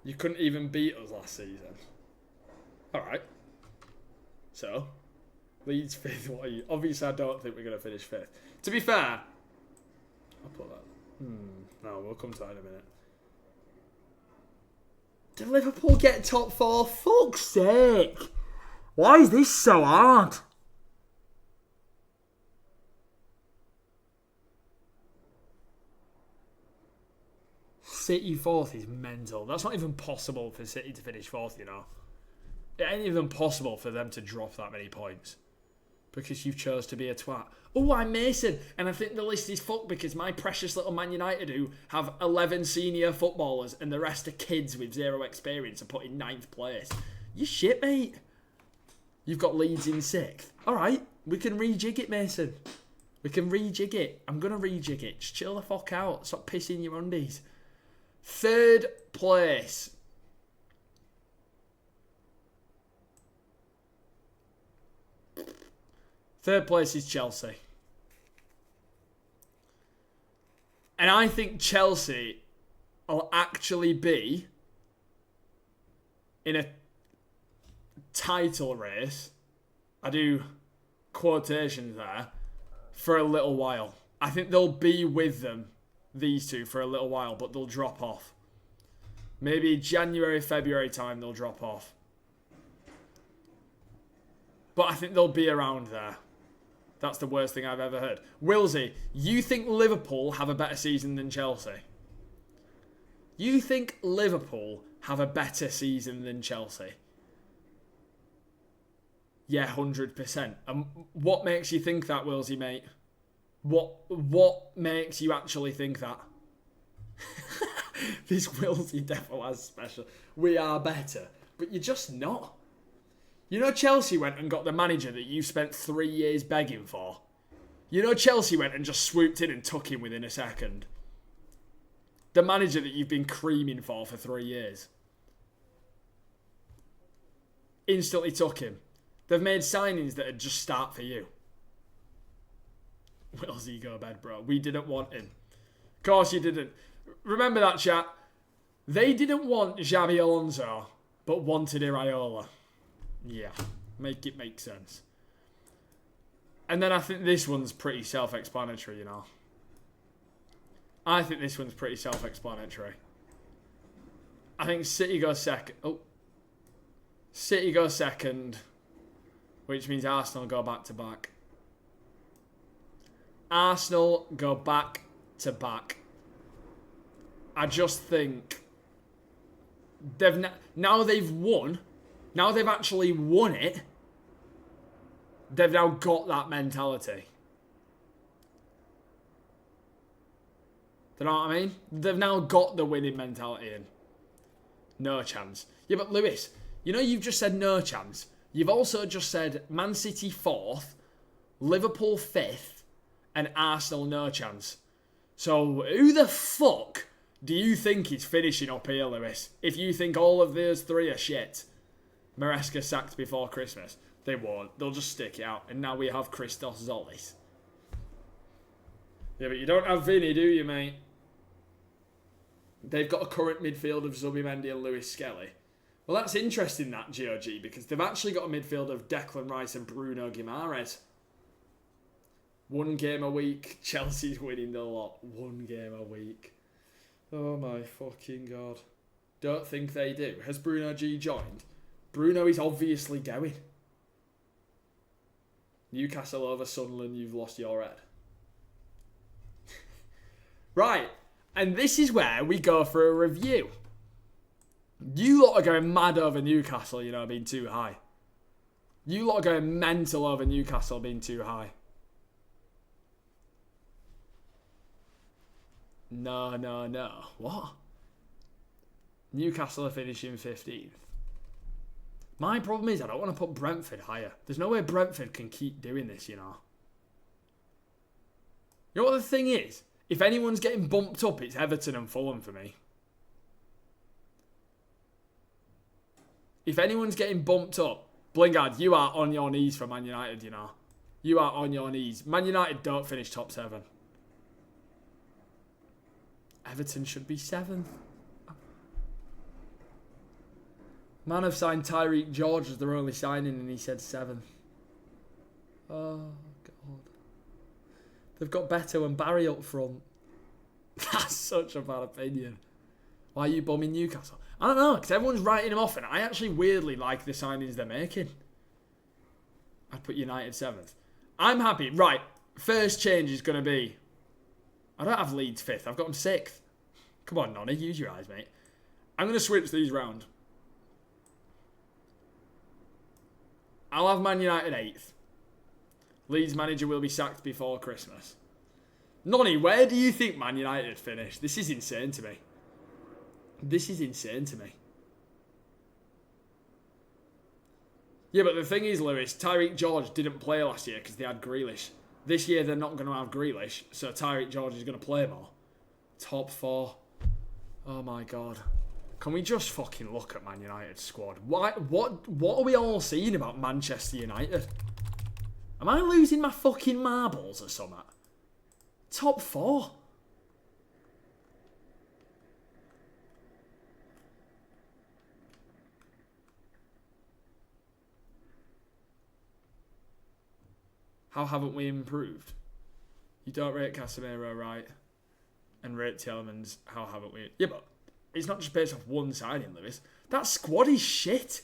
You couldn't even beat us last season. Alright. So, Leeds 5th. What are you? Obviously, I don't think we're going to finish 5th. To be fair, I'll put that. No, we'll come to that in a minute. Did Liverpool get top 4? Fuck's sake. Why is this so hard? City 4th is mental. That's not even possible for City to finish 4th, you know. It ain't even possible for them to drop that many points. Because you've chose to be a twat. Oh, I'm Mason. And I think the list is fucked because my precious little Man United who have 11 senior footballers and the rest are kids with 0 experience are put in 9th place. You shit, mate. You've got Leeds in 6th. Alright, we can rejig it, Mason. We can rejig it. I'm going to rejig it. Just chill the fuck out. Stop pissing your undies. 3rd place. Third place is Chelsea. And I think Chelsea will actually be in a title race. I do quotations there. For a little while. I think they'll be with them. These two for a little while, but they'll drop off. Maybe January, February time they'll drop off. But I think they'll be around there. That's the worst thing I've ever heard. Wilsey, you think Liverpool have a better season than Chelsea? You think Liverpool have a better season than Chelsea? Yeah, 100%. And what makes you think that, Wilsey, mate? What makes you actually think that? This Wilsey devil has special. We are better. But you're just not. You know Chelsea went and got the manager that you spent 3 years begging for? You know Chelsea went and just swooped in and took him within a second? The manager that you've been creaming for 3 years. Instantly took him. They've made signings that would just start for you. Wilsey, go to bed, bro. We didn't want him. Of course you didn't. Remember that, chat? They didn't want Xabi Alonso, but wanted Iraola. Yeah, make it make sense. And then I think this one's pretty self-explanatory, you know. I think this one's pretty self-explanatory. I think City go second. Oh. City go second, which means Arsenal go back-to-back. Arsenal go back-to-back. I just think now they've won. Now they've actually won it. They've now got that mentality. Do you know what I mean? They've now got the winning mentality in. No chance. Yeah, but Lewis, you know you've just said no chance. You've also just said Man City 4th, Liverpool 5th, and Arsenal no chance. So who the fuck do you think is finishing up here, Lewis? If you think all of those three are shit. Maresca sacked before Christmas. They won't. They'll just stick it out. And now we have Christos Zolis. Yeah, but you don't have Vinny, do you, mate? They've got a current midfield of Zubimendi and Lewis Skelly. Well, that's interesting, that, GOG, because they've actually got a midfield of Declan Rice and Bruno Guimaraes. 1 game a week. Chelsea's winning the lot. 1 game a week. Oh, my fucking God. Don't think they do. Has Bruno G joined? Bruno is obviously going. Newcastle over Sunderland, you've lost your head. Right, and this is where we go for a review. You lot are going mad over Newcastle, you know, being too high. You lot are going mental over Newcastle being too high. No. What? Newcastle are finishing 15th. My problem is I don't want to put Brentford higher. There's no way Brentford can keep doing this, you know. You know what the thing is? If anyone's getting bumped up, it's Everton and Fulham for me. If anyone's getting bumped up, Blingard, you are on your knees for Man United, you know. You are on your knees. Man United don't finish top 7. Everton should be 7th. Man have signed Tyreek George as their only signing and he said 7th. Oh, God. They've got Beto and Barry up front. That's such a bad opinion. Why are you bombing Newcastle? I don't know, because everyone's writing him off, and I actually weirdly like the signings they're making. I'd put United 7th. I'm happy. Right, first change is going to be... I don't have Leeds 5th. I've got them 6th. Come on, Nonny, use your eyes, mate. I'm going to switch these round. I'll have Man United 8th. Leeds manager will be sacked before Christmas. Nonny, where do you think Man United finish? This is insane to me. This is insane to me. Yeah, but the thing is, Lewis, Tyreek George didn't play last year because they had Grealish. This year, they're not going to have Grealish, so Tyreek George is going to play more. Top 4. Oh, my God. Can we just fucking look at Man United's squad? What are we all seeing about Manchester United? Am I losing my fucking marbles or something? Top 4. How haven't we improved? You don't rate Casemiro right, and rate Tielemans. How haven't we? Yeah, but it's not just based off one signing, Lewis. That squad is shit.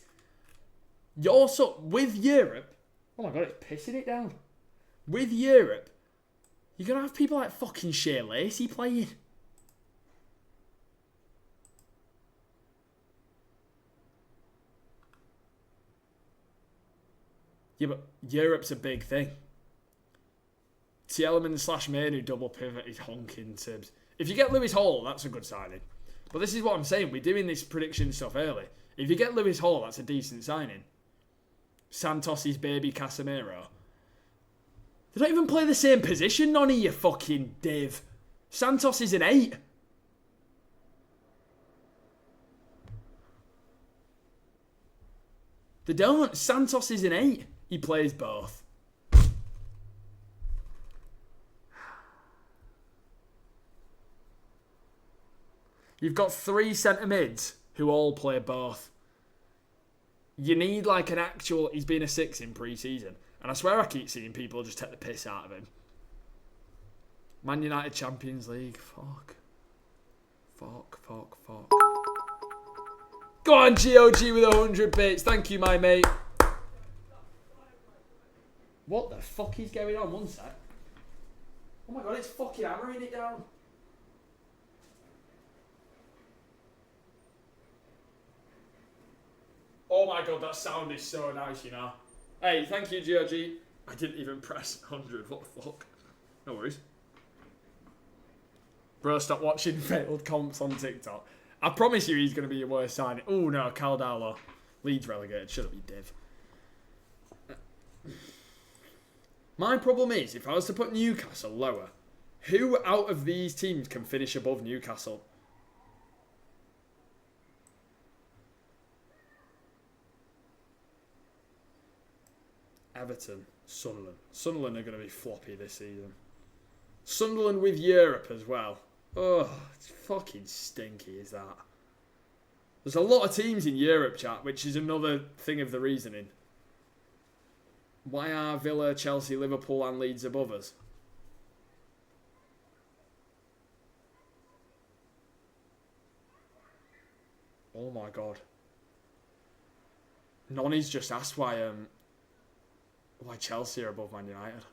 You're so with Europe. Oh my God, it's pissing it down. With Europe, you're gonna have people like fucking Shea Lacey playing. Yeah, but Europe's a big thing. Tielemans / Manu double pivot is honking Tibbs. If you get Lewis Hall, that's a good signing. But this is what I'm saying. We're doing this prediction stuff early. If you get Lewis Hall, that's a decent signing. Santos' baby Casemiro. They don't even play the same position, Nonny, you fucking div. Santos is an 8. They don't. Santos is an 8. He plays both. You've got 3 centre mids who all play both. You need like an actual... He's been a 6 in pre-season. And I swear I keep seeing people just take the piss out of him. Man United Champions League. Fuck. Go on, GOG with 100 bits. Thank you, my mate. What the fuck is going on? One sec. Oh my God, it's fucking hammering it down. Oh my God, that sound is so nice, you know. Hey, thank you, GOG. I didn't even press 100. What the fuck? No worries. Bro, stop watching failed comps on TikTok. I promise you he's going to be your worst signing. Oh no, Caldalo. Leeds relegated. Shut up, you div. My problem is, if I was to put Newcastle lower, who out of these teams can finish above Newcastle? Everton, Sunderland. Sunderland are going to be floppy this season. Sunderland with Europe as well. Oh, it's fucking stinky, is that? There's a lot of teams in Europe, chat, which is another thing of the reasoning. Why are Villa, Chelsea, Liverpool and Leeds above us? Oh my God. Nonny's just asked why Chelsea are above Man United.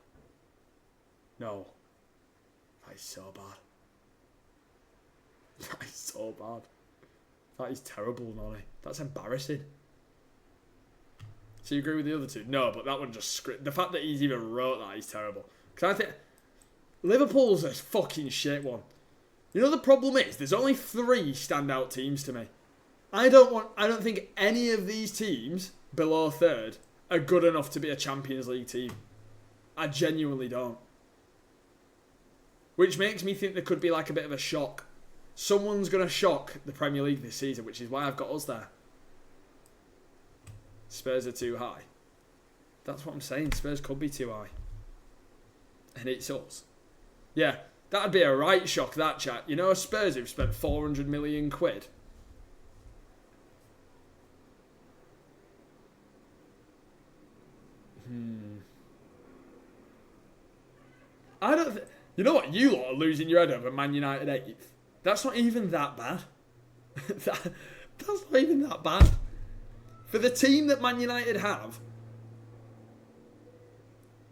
No. That is so bad. That is so bad. That is terrible, Nonny. That's embarrassing. So you agree with the other two? No, but that one just script. The fact that he's even wrote that is terrible. Because I think Liverpool's a fucking shit one. You know the problem is there's only 3 standout teams to me. I don't think any of these teams below 3rd are good enough to be a Champions League team. I genuinely don't. Which makes me think there could be like a bit of a shock. Someone's going to shock the Premier League this season, which is why I've got us there. Spurs are too high. That's what I'm saying. Spurs could be too high. And it's us. Yeah, that'd be a right shock, that chat. You know, Spurs who've spent 400 million quid. I don't. You know what? You lot are losing your head over Man United 8th. That's not even that bad. That's not even that bad. For the team that Man United have,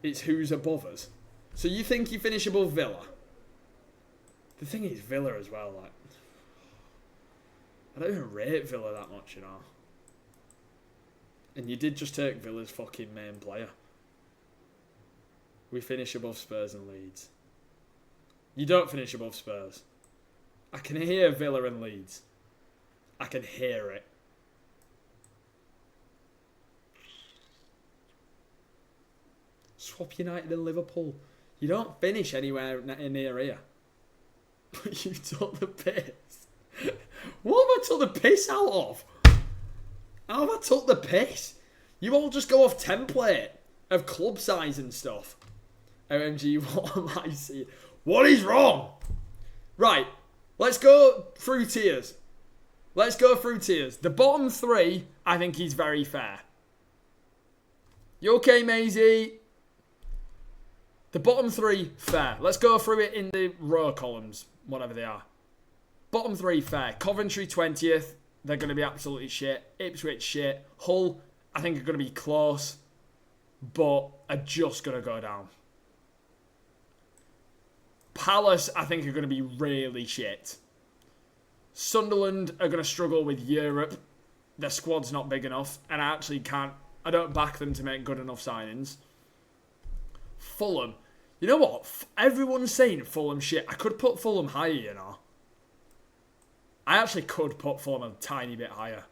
it's who's above us. So you think you finish above Villa? The thing is, Villa as well. Like, I don't even rate Villa that much, you know. And you did just take Villa's fucking main player. We finish above Spurs and Leeds. You don't finish above Spurs. I can hear Villa and Leeds. I can hear it. Swap United and Liverpool. You don't finish anywhere near here. But you took the piss. What have I took the piss out of? How have I took the piss? You all just go off template of club size and stuff. OMG, what am I seeing? What is wrong? Right, let's go through tiers. Let's go through tiers. The bottom three, I think he's very fair. You okay, Maisie? The bottom three, fair. Let's go through it in the row columns, whatever they are. Bottom three, fair. Coventry 20th, they're going to be absolutely shit. Ipswich, shit. Hull, I think are going to be close, but are just going to go down. Palace, I think, are going to be really shit. Sunderland are going to struggle with Europe. Their squad's not big enough, and I don't back them to make good enough signings. Fulham, you know what? Everyone's saying Fulham shit. I could put Fulham higher, you know. I actually could put Fulham a tiny bit higher.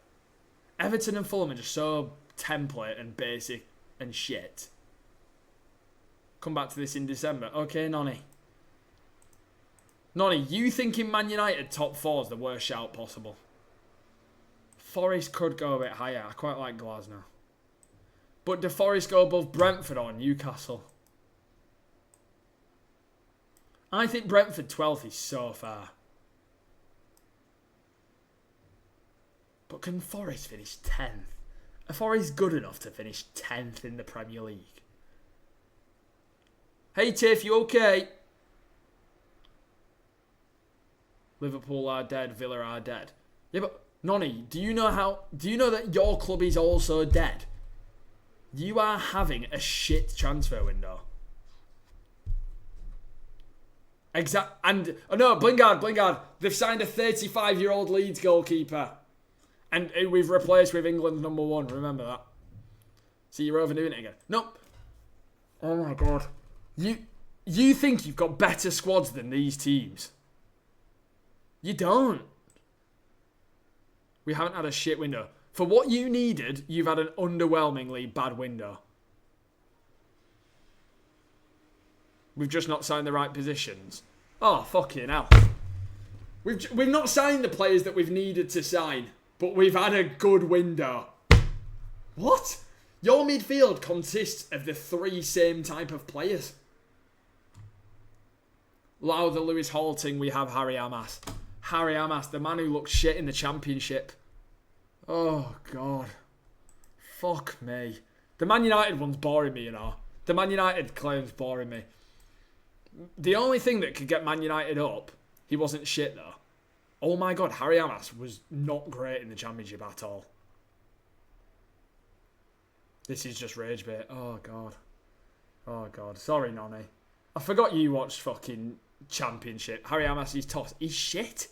Everton and Fulham are just so template and basic and shit. Come back to this in December. Okay, Nonny. Nonny, you thinking Man United top 4 is the worst shout possible? Forest could go a bit higher. I quite like Glasner. But do Forest go above Brentford or Newcastle? I think Brentford 12th is so far. But can Forest finish 10th? Are Forest good enough to finish 10th in the Premier League? Hey Tiff, you okay? Liverpool are dead, Villa are dead. Yeah, but Nonny, do you know that your club is also dead? You are having a shit transfer window. Blingard. They've signed a 35-year-old Leeds goalkeeper. And we've replaced with England's number 1. Remember that. See, you're overdoing it again. Nope. Oh my God. You think you've got better squads than these teams? You don't. We haven't had a shit window. For what you needed, you've had an underwhelmingly bad window. We've just not signed the right positions. Oh, fucking hell. We've not signed the players that we've needed to sign, but we've had a good window. What? Your midfield consists of the 3 same type of players. Allow the Lewis Halting, we have Harry Amas. Harry Amas, the man who looks shit in the Championship. Oh, God. Fuck me. The Man United one's boring me, you know. The Man United claim's boring me. The only thing that could get Man United up, he wasn't shit, though. Oh, my God. Harry Amas was not great in the Championship at all. This is just rage bait. Oh, God. Oh, God. Sorry, Nonny. I forgot you watched fucking Championship. Harry Amas, he's toss. He's shit.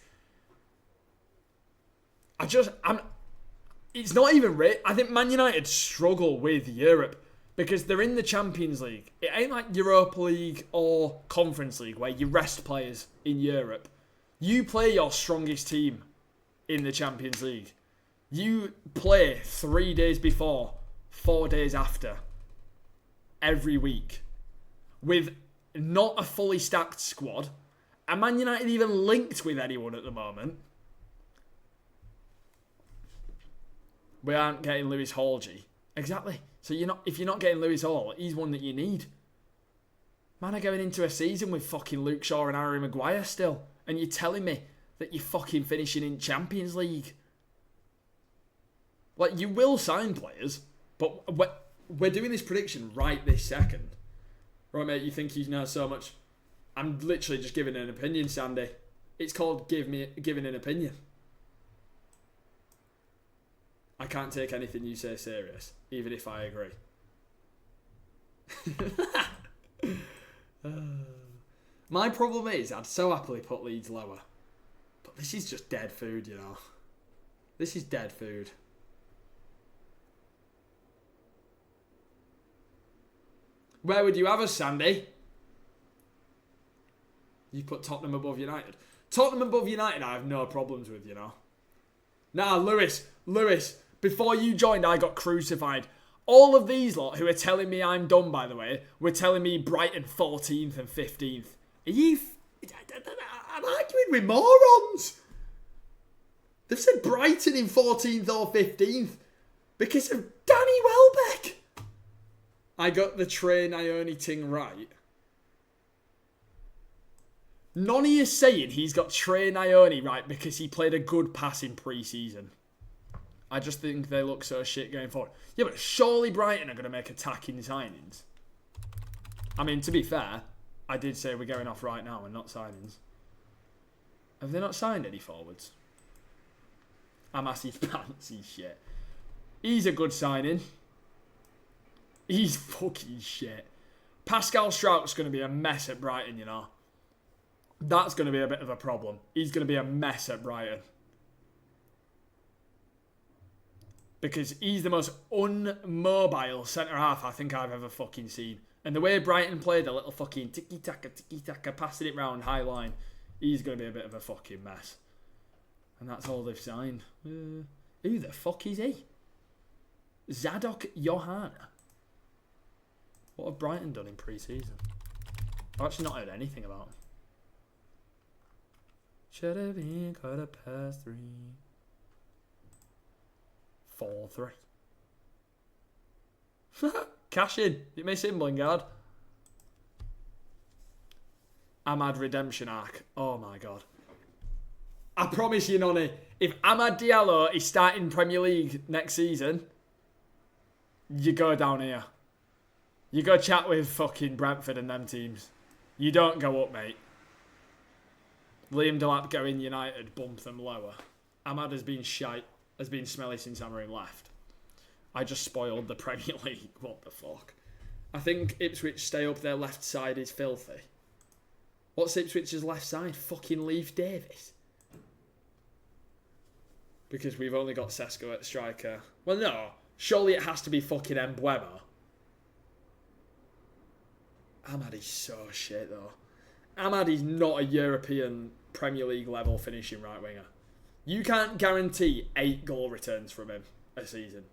It's not even rate. I think Man United struggle with Europe because they're in the Champions League. It ain't like Europa League or Conference League where you rest players in Europe. You play your strongest team in the Champions League. You play 3 days before, 4 days after, every week, with not a fully stacked squad. And Man United even linked with anyone at the moment. We aren't getting Lewis Hall, G. Exactly. So if you're not getting Lewis Hall, he's one that you need. Man are going into a season with fucking Luke Shaw and Harry Maguire still. And you're telling me that you're fucking finishing in Champions League. Like, you will sign players, but we're doing this prediction right this second. Right, mate, you think you know so much. I'm literally just giving an opinion, Sandy. It's called giving an opinion. I can't take anything you say serious, even if I agree. My problem is, I'd so happily put Leeds lower. But this is just dead food, you know. This is dead food. Where would you have us, Sandy? You put Tottenham above United. Tottenham above United I have no problems with, you know. Nah, Lewis, before you joined I got crucified. All of these lot who are telling me I'm done, by the way, were telling me Brighton 14th and 15th. Are you... I'm arguing with morons. They've said Brighton in 14th or 15th because of Danny Welbeck. I got the Trey Ione thing right. Nonny is saying he's got Trey Ione right because he played a good pass in pre-season. I just think they look so shit going forward. Yeah, but surely Brighton are going to make attacking signings. I mean, to be fair, I did say we're going off right now and not signings. Have they not signed any forwards? Amasi fancy shit. He's a good signing. He's fucking shit. Pascal Strout's going to be a mess at Brighton, you know. That's going to be a bit of a problem. He's going to be a mess at Brighton. Because he's the most unmobile centre-half I think I've ever fucking seen. And the way Brighton played a little fucking tiki-taka, passing it round high line, he's going to be a bit of a fucking mess. And that's all they've signed. Who the fuck is he? Zadok Johanna. What have Brighton done in pre-season? I've actually not heard anything about him. Should have been +3. 4-3. Cash in. You may sim, Lingard. Ahmad redemption arc. Oh my god. I promise you, Nonny, if Amad Diallo is starting Premier League next season, you go down here. You go chat with fucking Brentford and them teams. You don't go up, mate. Liam Delap going United, bump them lower. Ahmad has been shite, has been smelly since Amorim left. I just spoiled the Premier League. What the fuck? I think Ipswich stay up, their left side is filthy. What's Ipswich's left side? Fucking Leif Davis. Because we've only got Sesko at striker. Well, no. Surely it has to be fucking Mbeumo. Ahmad is so shit, though. Ahmad is not a European Premier League level finishing right winger. You can't guarantee 8 goal returns from him a season.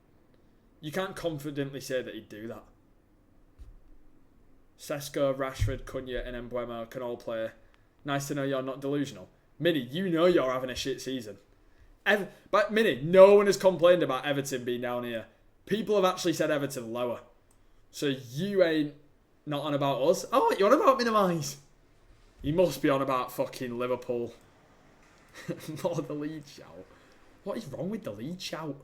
You can't confidently say that he'd do that. Sesko, Rashford, Cunha and Mbeumo can all play. Nice to know you're not delusional. Minnie, you know you're having a shit season. But Minnie, no one has complained about Everton being down here. People have actually said Everton lower. So you ain't not on about us. Oh, you're on about Minimise. You must be on about fucking Liverpool. Not the lead shout. What is wrong with the lead shout?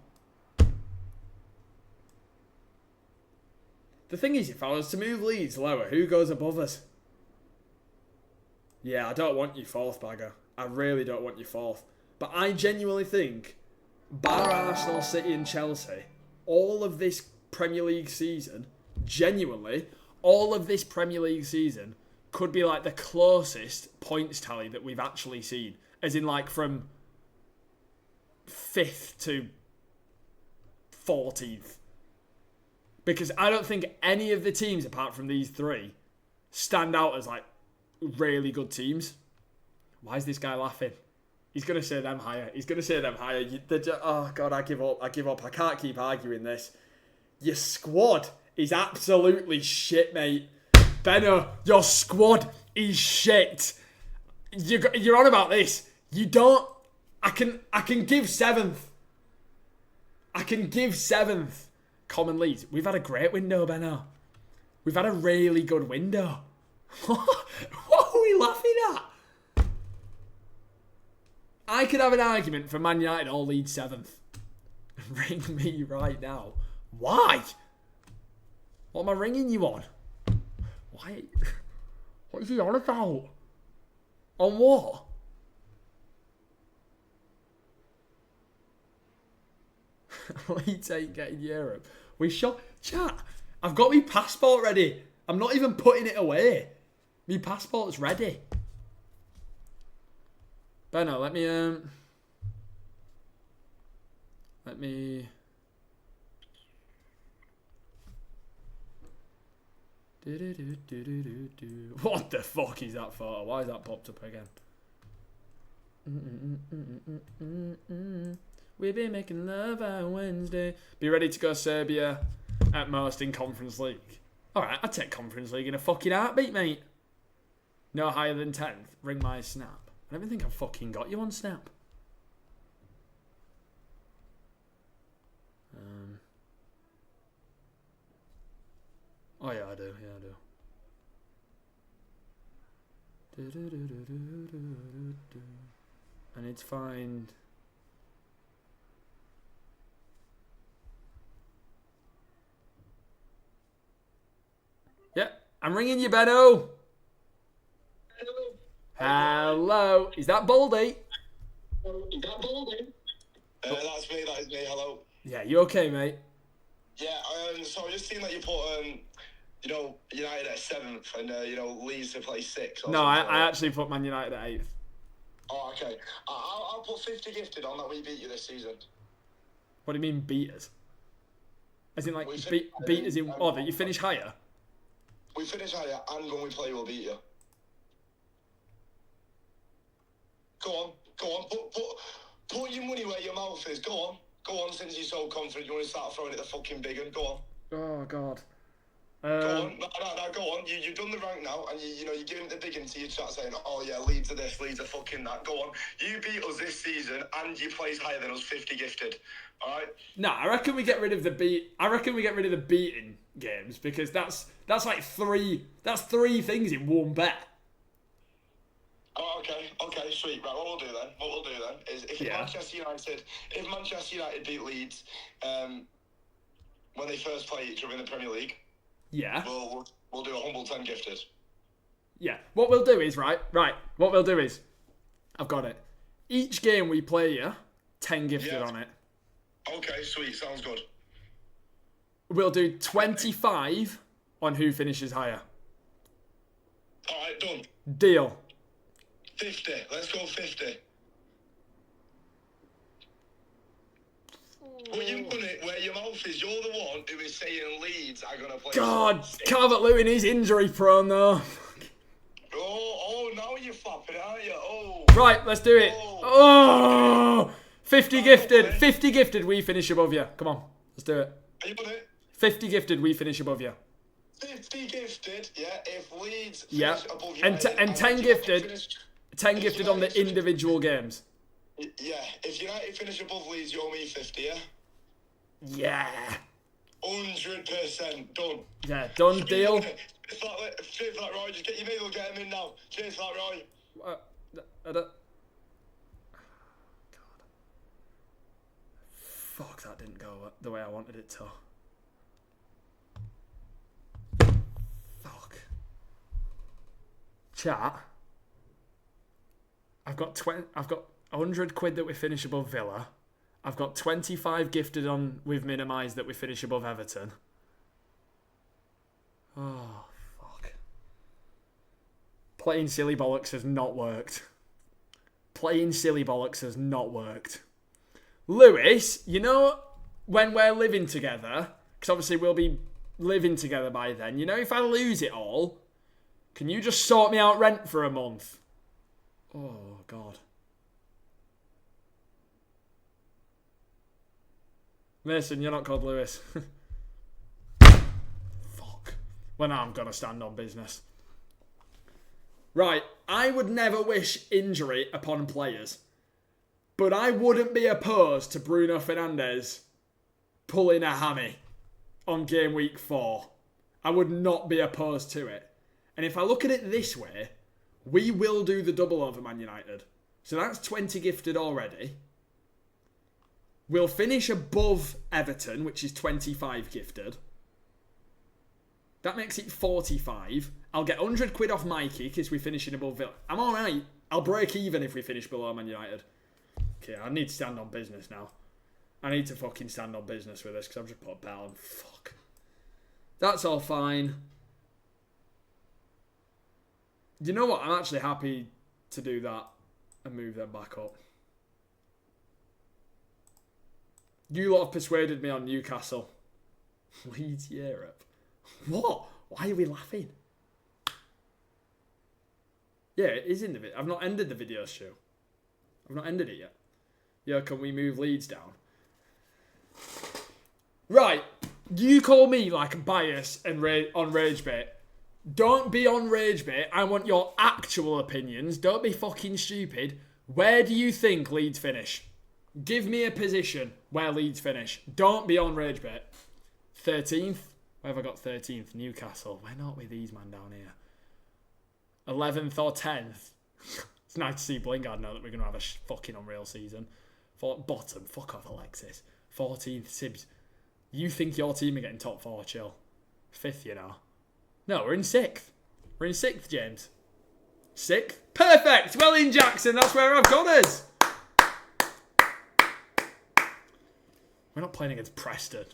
The thing is, if I was to move Leeds lower, who goes above us? Yeah, I don't want you fourth, Bagger. I really don't want you fourth. But I genuinely think, bar Arsenal, City and Chelsea, all of this Premier League season, genuinely, all of this Premier League season could be like the closest points tally that we've actually seen. As in like from 5th to 14th. Because I don't think any of the teams apart from these three stand out as like really good teams. Why is this guy laughing? He's going to say them higher. He's going to say them higher. Oh, God, I give up. I can't keep arguing this. Your squad is absolutely shit, mate. Benno, your squad is shit. You're on about this. You don't... I can give 7th. I can give 7th. Common Leeds. We've had a great window, Benno. We've had a really good window. What are we laughing at? I could have an argument for Man United or Leeds 7th. Ring me right now. Why? What am I ringing you on? Why? What is he on about? On what? Leeds ain't getting Europe. We shot. Chat. I've got my passport ready. I'm not even putting it away. My passport's ready. Benno, let me. What the fuck is that photo? Why is that popped up again? We've been making love on Wednesday. Be ready to go Serbia at most in Conference League. Alright, I'd take Conference League in a fucking heartbeat, mate. No higher than 10th. Ring my snap. I don't even think I've fucking got you on Snap. Oh yeah, I do. Yeah, I do. I need to find... Yeah, I'm ringing you, Benno. Hello. Is that Baldy? Is that Baldy? That's me, that is me, hello. Yeah, you okay, mate? Yeah, so I just seen that you put, United at 7th and, Leeds to play 6th. No, I actually put Man United at 8th. Oh, okay. I'll put 50 gifted on that we beat you this season. What do you mean, beat us? As in, like, beat us in... Oh, that you finish higher? We finish higher, and when we play, we'll beat you. Go on. Put your money where your mouth is. Go on, since you're so confident, you want to start throwing at the fucking big one. Go on. Oh, God. Go on. No, go on. You've done the rank now, and you're giving the big one to your chat saying, oh, yeah, Leeds are this, Leeds are fucking that. Go on. You beat us this season, and you place higher than us, 50 gifted. All right? No, I reckon we get rid of the beating games, because that's like three things in one bet. Oh, okay, sweet. Right, what we'll do then is if Manchester United beat Leeds when they first play each other in the Premier League, yeah, we'll do a humble 10 gifted. Yeah, what we'll do is what we'll do is, I've got it. Each game we play you, 10 gifted on it. Okay, sweet, sounds good. We'll do 25 on who finishes higher. All right, done. Deal. 50. Let's go 50. Well, you won it where your mouth is. You're the one who is saying Leeds are going to play... God, Calvert-Lewin is injury prone though. Oh, now you're flapping, aren't you? Oh. Right, let's do it. Oh! 50 gifted. 50 gifted, we finish above you. Come on, let's do it. Are you on it? 50 gifted, we finish above you. 50 gifted, yeah, if Leeds finish above you. And 10 gifted. 10 gifted on the individual games. Yeah, if United finish above Leeds, you owe me 50, yeah? Yeah. 100% done. Yeah, done, deal. Cheers for that, Roy. Just get your meal, we'll get him in now. Cheers for that, Roy. I don't... God. Fuck, that didn't go the way I wanted it to. Fuck. Chat. I've got 100 quid that we finish above Villa. I've got 25 gifted on with minimised that we finish above Everton. Oh, fuck. Playing silly bollocks has not worked. Lewis, you know when we're living together, because obviously we'll be living together by then, you know if I lose it all, can you just sort me out rent for a month? Oh, God. Mason, you're not called Lewis. Fuck. Well, now I'm going to stand on business. Right, I would never wish injury upon players. But I wouldn't be opposed to Bruno Fernandes pulling a hammy on game week 4. I would not be opposed to it. And if I look at it this way, we will do the double over Man United. So that's 20 gifted already. We'll finish above Everton, which is 25 gifted. That makes it 45. I'll get 100 quid off Mikey because we're finishing above Villa. I'm alright. I'll break even if we finish below Man United. Okay, I need to stand on business now. I need to fucking stand on business with this because I've just put a bet on. Fuck. That's all fine. You know what? I'm actually happy to do that and move them back up. You lot have persuaded me on Newcastle. Leeds Europe. What? Why are we laughing? Yeah, it is in the video. I've not ended the video show. I've not ended it yet. Yeah, can we move Leeds down? Right. You call me like bias and on RageBait. Don't be on RageBait. I want your actual opinions. Don't be fucking stupid. Where do you think Leeds finish? Give me a position where Leeds finish. Don't be on RageBait. 13th? Where have I got 13th? Newcastle. Why not with these man down here? 11th or 10th? It's nice to see Blingard know that we're going to have a fucking unreal season. Bottom. Fuck off, Alexis. 14th, Sibs. You think your team are getting top 4, chill. 5th, you know. No, we're in 6th. We're in 6th, James. 6th? Perfect! Well in, Jackson. That's where I've got us. We're not playing against Preston.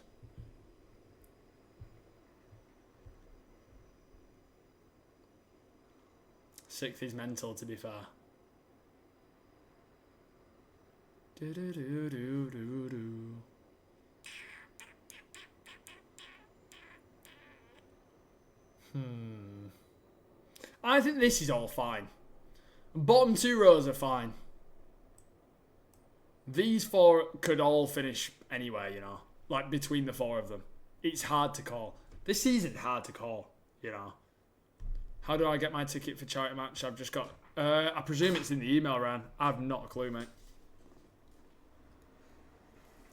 Sixth is mental, to be fair. I think this is all fine. Bottom 2 rows are fine. These 4 could all finish anywhere, you know. Like, between the 4 of them. It's hard to call. This season's hard to call, you know. How do I get my ticket for charity match? I've just got... I presume it's in the email round. I've not a clue, mate.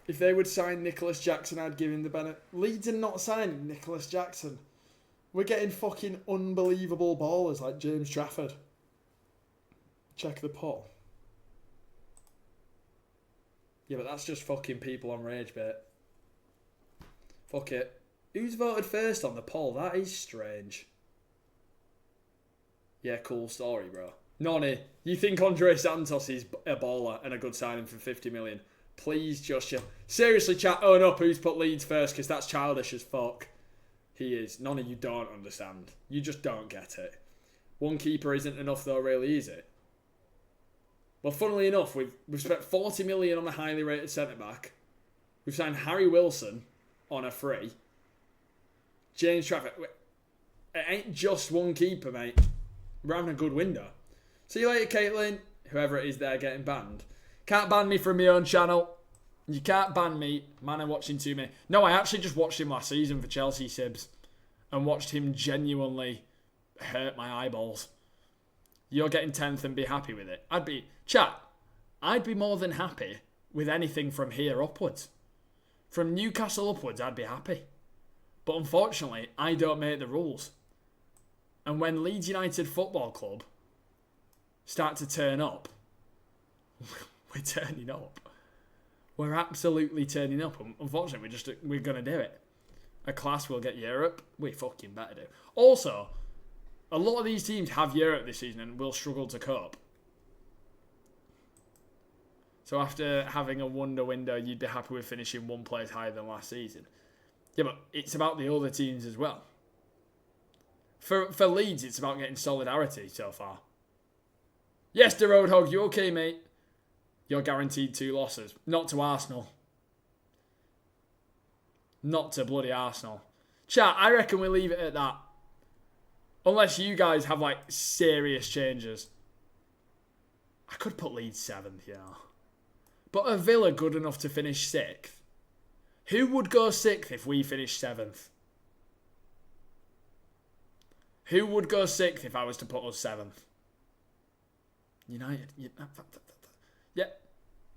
If they would sign Nicholas Jackson, I'd give him the benefit. Leeds are not signing Nicholas Jackson. We're getting fucking unbelievable ballers like James Trafford. Check the poll. Yeah, but that's just fucking people on RageBait. Fuck it. Who's voted first on the poll? That is strange. Yeah, cool story, bro. Nonny, you think Andre Santos is a baller and a good signing for 50 million? Please, Joshua. Seriously, chat, own up who's put Leeds first, because that's childish as fuck. He is. Nonny, you don't understand. You just don't get it. One keeper isn't enough though, really, is it? Well, funnily enough, we've spent 40 million on a highly rated centre-back. We've signed Harry Wilson on a free. James Trafford. It ain't just one keeper, mate. We're having a good window. See you later, Caitlin. Whoever it is there getting banned. Can't ban me from my own channel. You can't ban me. Man, I'm watching too many. No, I actually just watched him last season for Chelsea, Sibs. And watched him genuinely hurt my eyeballs. You're getting 10th and be happy with it. I'd be more than happy with anything from here upwards. From Newcastle upwards, I'd be happy. But unfortunately, I don't make the rules. And when Leeds United Football Club start to turn up, we're turning up. We're absolutely turning up. Unfortunately, we're going to do it. A class will get Europe. We fucking better do. Also, a lot of these teams have Europe this season and will struggle to cope. So after having a wonder window, you'd be happy with finishing one place higher than last season. Yeah, but it's about the other teams as well. For Leeds, it's about getting solidarity so far. Yes, the Roadhog, you okay, mate? You're guaranteed 2 losses. Not to Arsenal. Not to bloody Arsenal. Chat, I reckon we leave it at that. Unless you guys have, like, serious changes. I could put Leeds 7th, you know. But are Villa good enough to finish 6th? Who would go 6th if we finished 7th? Who would go 6th if I was to put us 7th? United. Yeah.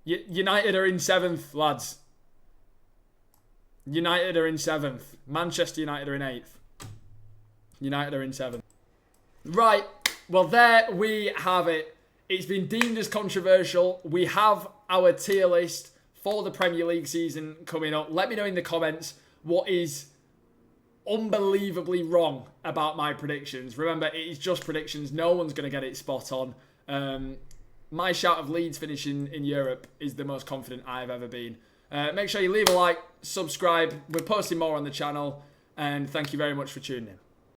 United are in 7th, lads. United are in 7th. Manchester United are in 8th. United are in 7th. Right. Well, there we have it. It's been deemed as controversial. We have our tier list for the Premier League season coming up. Let me know in the comments what is unbelievably wrong about my predictions. Remember, it is just predictions. No one's going to get it spot on. My shout of Leeds finishing in Europe is the most confident I've ever been. Make sure you leave a like, subscribe. We're posting more on the channel. And thank you very much for tuning in.